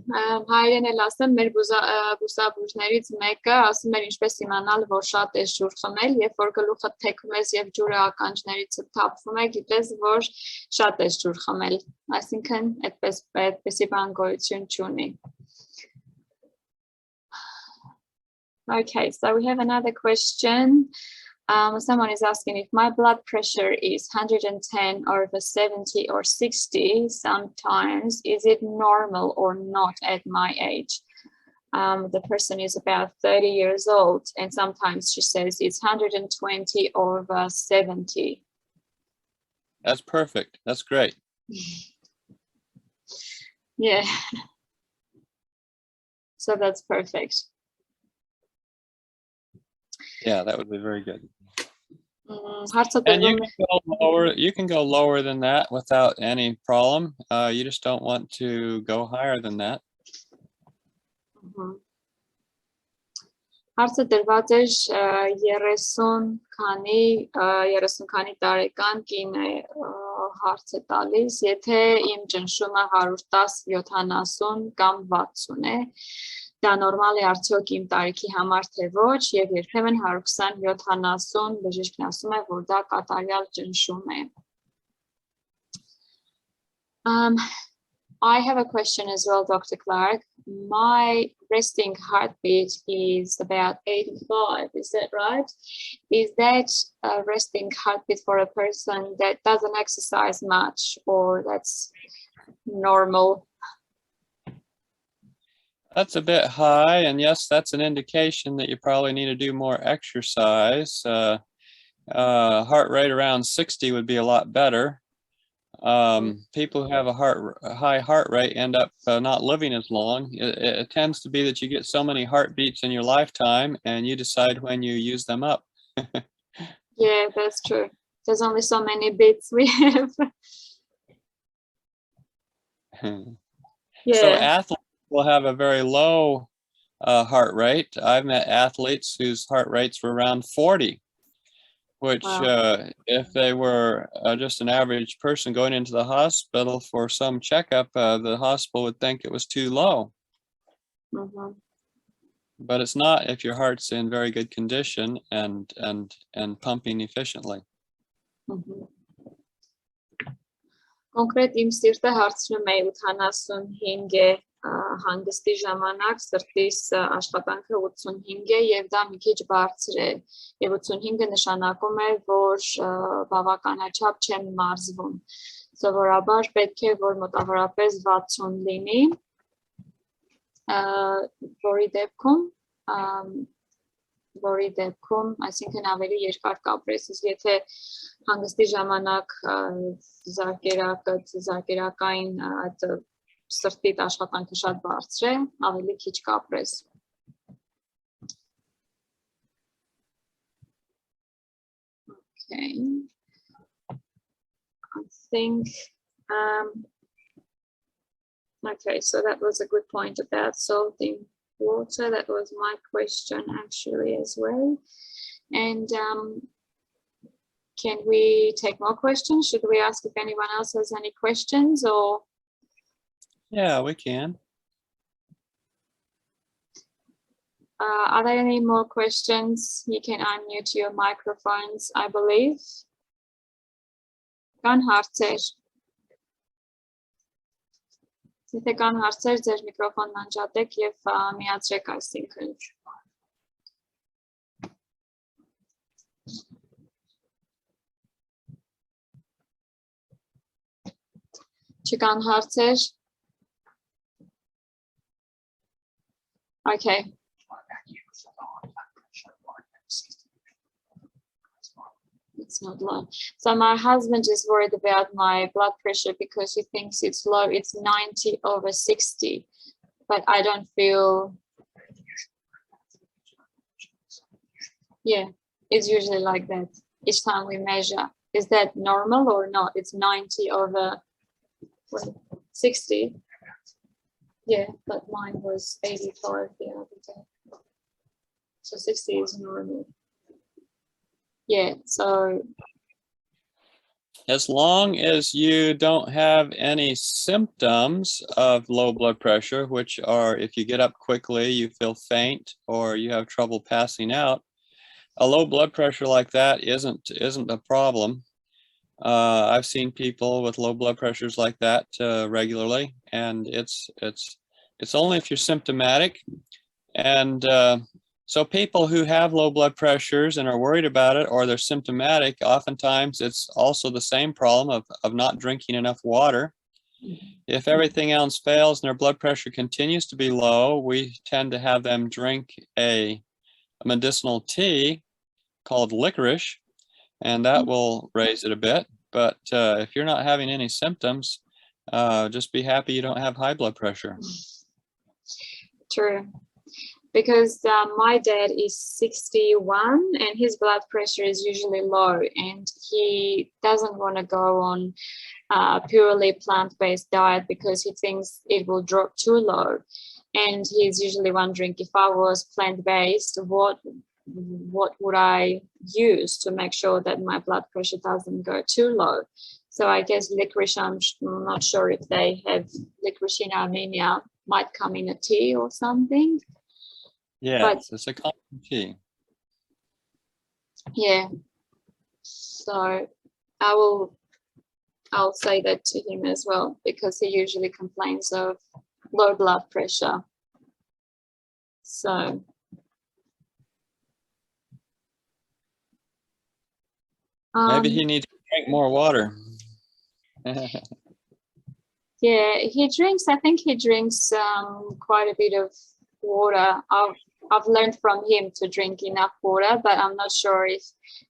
Հայերեն էլ ասեմ, մեր բուսաբույրներից մեկը ասում էր ինչպես իմանալ, որ շատ ես ջուր խմել, երբ որ գլուխը թեքում ես եւ ջուրը ականջներից թափվում է, գիտես, որ շատ ես ջուր խմել, այսինքն այդպեսի բան գոյություն չունի. Okay, so we have another question. Someone is asking if my blood pressure is 110 over 70 or 60 sometimes, is it normal or not at my age? The person is about 30 years old and sometimes she says it's 120 over 70. That's perfect. That's great. Yeah. So that's perfect. Yeah, that would be very good. And you can go lower than that without any problem. You just don't want to go higher than that. Հարցը դրված էր 30 քանի տարեկան կին է հարց է տալիս, եթե իմ ճնշումը 110-70 կամ 60 է, դա նորմալ է արդյոք իմ տարիքի համար թե ոչ, եւ երբեմն 120-70 բժիշկն ասում է, որ դա կատարյալ ճնշում է. I have a question as well, Dr. Clark. My resting heartbeat is about 85, is that right? Is that a resting heartbeat for a person that doesn't exercise much, or that's normal? That's a bit high, and yes, that's an indication that you probably need to do more exercise. Heart rate around 60 would be a lot better. People who have a high heart rate end up not living as long. It tends to be that you get so many heartbeats in your lifetime and you decide when you use them up. Yeah, that's true. There's only so many beats we have. So athletes will have a very low heart rate. I've met athletes whose heart rates were around 40. Which, if they were just an average person going into the hospital for some checkup, the hospital would think it was too low. But it's not if your heart's in very good condition and pumping efficiently. Կոնկրետ իմ սիրտը հարցնում է 85 է հանգստի ժամանակ սրտիս աշխատանքը 85 է եւ դա մի քիչ բարձր է եւ 85-ը նշանակում է որ բավականաչափ չեմ մարզվում սովորաբար պետք է որ մոտավորապես 60 լինի որի դեպքում այսինքն ավելի երկար կապրես եթե հանգստի ժամանակ զարկերակային այդ սրտի աշխատանքը շատ բարձր է ավելի քիչ կապրես Okay I think okay so that was a good point about salting water that was my question actually as well and can we take more questions should we ask if anyone else has any questions or yeah we can are there any more questions you can unmute your microphones I believe Կան հարցեր Եթե կան հարցեր, ձեր միկրոֆոնն անջատեք եւ միացրեք այսինքն Չկան հարցեր Okay It's not low. So my husband is worried about my blood pressure because he thinks it's low. It's 90/60, but I don't feel. Yeah, it's usually like that. Each time we measure, is that normal or not? It's 90/60. Yeah, but mine was 85 the other day. So 60 is normal. Yeah, so as long as you don't have any symptoms of low blood pressure, which are if you get up quickly, you feel faint, or you have trouble passing out, a low blood pressure like that isn't a problem. I've seen people with low blood pressures like that regularly, and it's only if you're symptomatic. And so people who have low blood pressures and are worried about it, or they're symptomatic, oftentimes it's also the same problem of not drinking enough water. If everything else fails and their blood pressure continues to be low, we tend to have them drink a medicinal tea called licorice, and that will raise it a bit. But if you're not having any symptoms, just be happy you don't have high blood pressure. True. Because my dad is 61 and his blood pressure is usually low and he doesn't want to go on purely plant-based diet because he thinks it will drop too low. And he's usually wondering if I was plant-based, what would I use to make sure that my blood pressure doesn't go too low? So I guess licorice, I'm not sure if they have licorice in Armenia, might come in a tea or something. Yeah, it's a common tea. Yeah. So I'll say that to him as well because he usually complains of low blood pressure. So maybe he needs to drink more water. Yeah, he drinks. I think he drinks quite a bit of water. I've learned from him to drink enough water, but I'm not sure if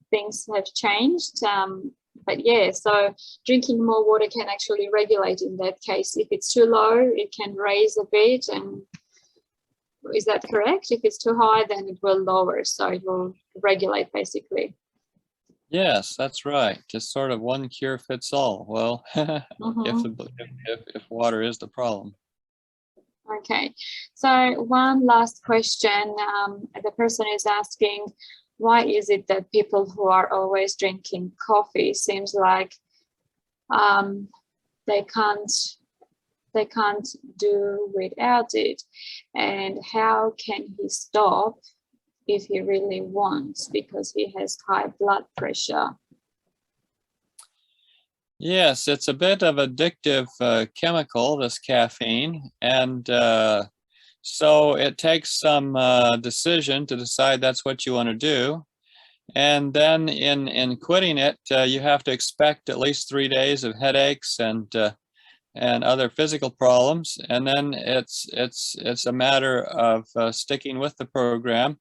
things have changed. But yeah, so drinking more water can actually regulate in that case. If it's too low, it can raise a bit. And is that correct? If it's too high, then it will lower. So it will regulate basically. Yes, that's right. Just sort of one cure fits all. Well, if water is the problem. Okay, so one last question. The person is asking, why is it that people who are always drinking coffee seems like they can't do without it, and how can he stop if he really wants because he has high blood pressure? Yes, it's a bit of addictive chemical, this caffeine, and so it takes some decision to decide that's what you want to do. And then in quitting it, you have to expect at least 3 days of headaches and other physical problems. And then it's a matter of sticking with the program.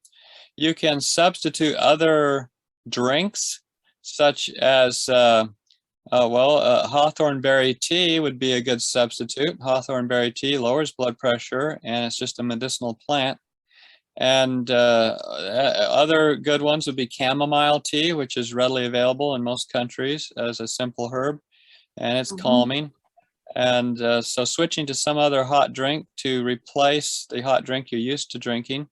You can substitute other drinks, such as hawthorn berry tea would be a good substitute. Hawthorn berry tea lowers blood pressure, and it's just a medicinal plant. And other good ones would be chamomile tea, which is readily available in most countries as a simple herb, and it's calming. And so switching to some other hot drink to replace the hot drink you're used to drinking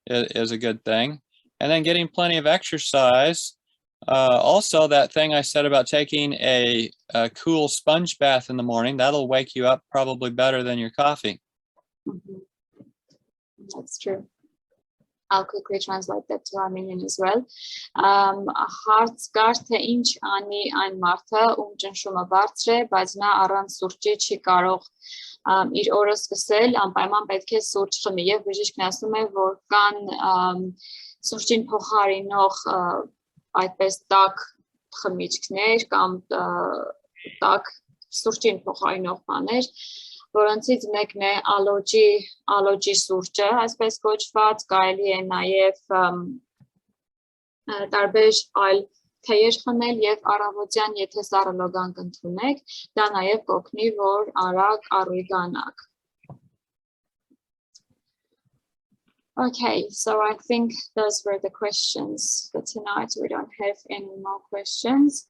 is a good thing. And then getting plenty of exercise. Also, that thing I said about taking a cool sponge bath in the morning, that'll wake you up probably better than your coffee. That's true. I'll quickly translate that to Armenian as well. Հարց կար թե ինչ անի այն մարդը, ում ճնշումը բարձր է, բայց նա առանց սուրճի չի կարող իր օրը սկսել, անպայման պետք է սուրճ խմի, եւ բժիշկն ասում է, որ կան սուրճին փոխարինող այդպես տաք խմիչքներ կամ տաք սուրճին փոխարինող բաներ, որոնցից մեկն է ալոջի սուրճը, այսպես կոչված, կարելի է նաև տարբեր այլ թեյեր խմել եւ առավոտյան եթե սառը լոգանք ընդունեք, դա նաև կօգնի, որ արագ առույգանաք. Okay, so I think those were the questions for tonight. We don't have any more questions.